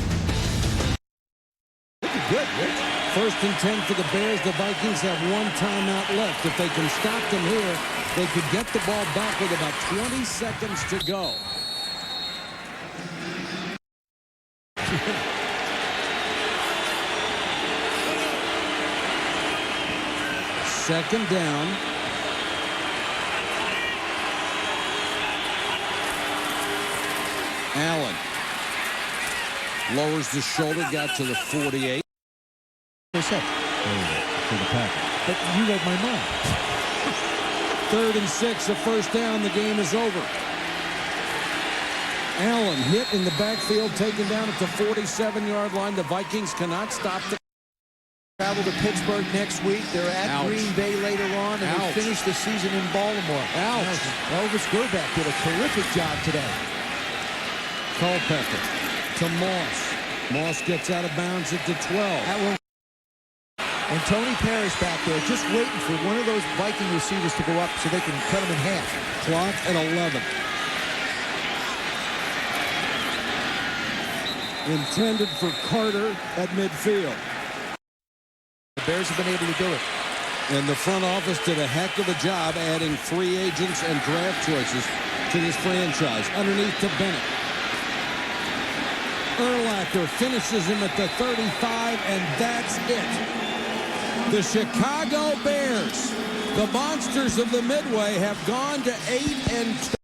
Speaker 2: Good, Rich.
Speaker 1: 1st and 10 for the Bears. The Vikings have one timeout left. If they can stop them here, they could get the ball back with about 20 seconds to go. Second down. Allen lowers the shoulder, got to the 48.
Speaker 2: They said for the Packers. But you read my mind.
Speaker 1: 3rd and 6, a first down. The game is over. Allen hit in the backfield, taken down at the 47-yard line. The Vikings cannot stop the
Speaker 2: Travel to Pittsburgh next week. They're at
Speaker 1: Ouch.
Speaker 2: Green Bay later on, and they finish the season in Baltimore.
Speaker 1: Ouch.
Speaker 2: Elvis Gerback did a terrific job today.
Speaker 1: Culpepper to Moss. Moss gets out of bounds at the 12.
Speaker 2: And Tony Parrish back there just waiting for one of those Viking receivers to go up so they can cut him in half.
Speaker 1: Clock at 11. Intended for Carter at midfield.
Speaker 2: The Bears have been able to do it.
Speaker 1: And the front office did a heck of a job adding free agents and draft choices to this franchise. Underneath to Bennett. Urlacher finishes him at the 35, and that's it. The Chicago Bears, the monsters of the Midway, have gone to 8-2.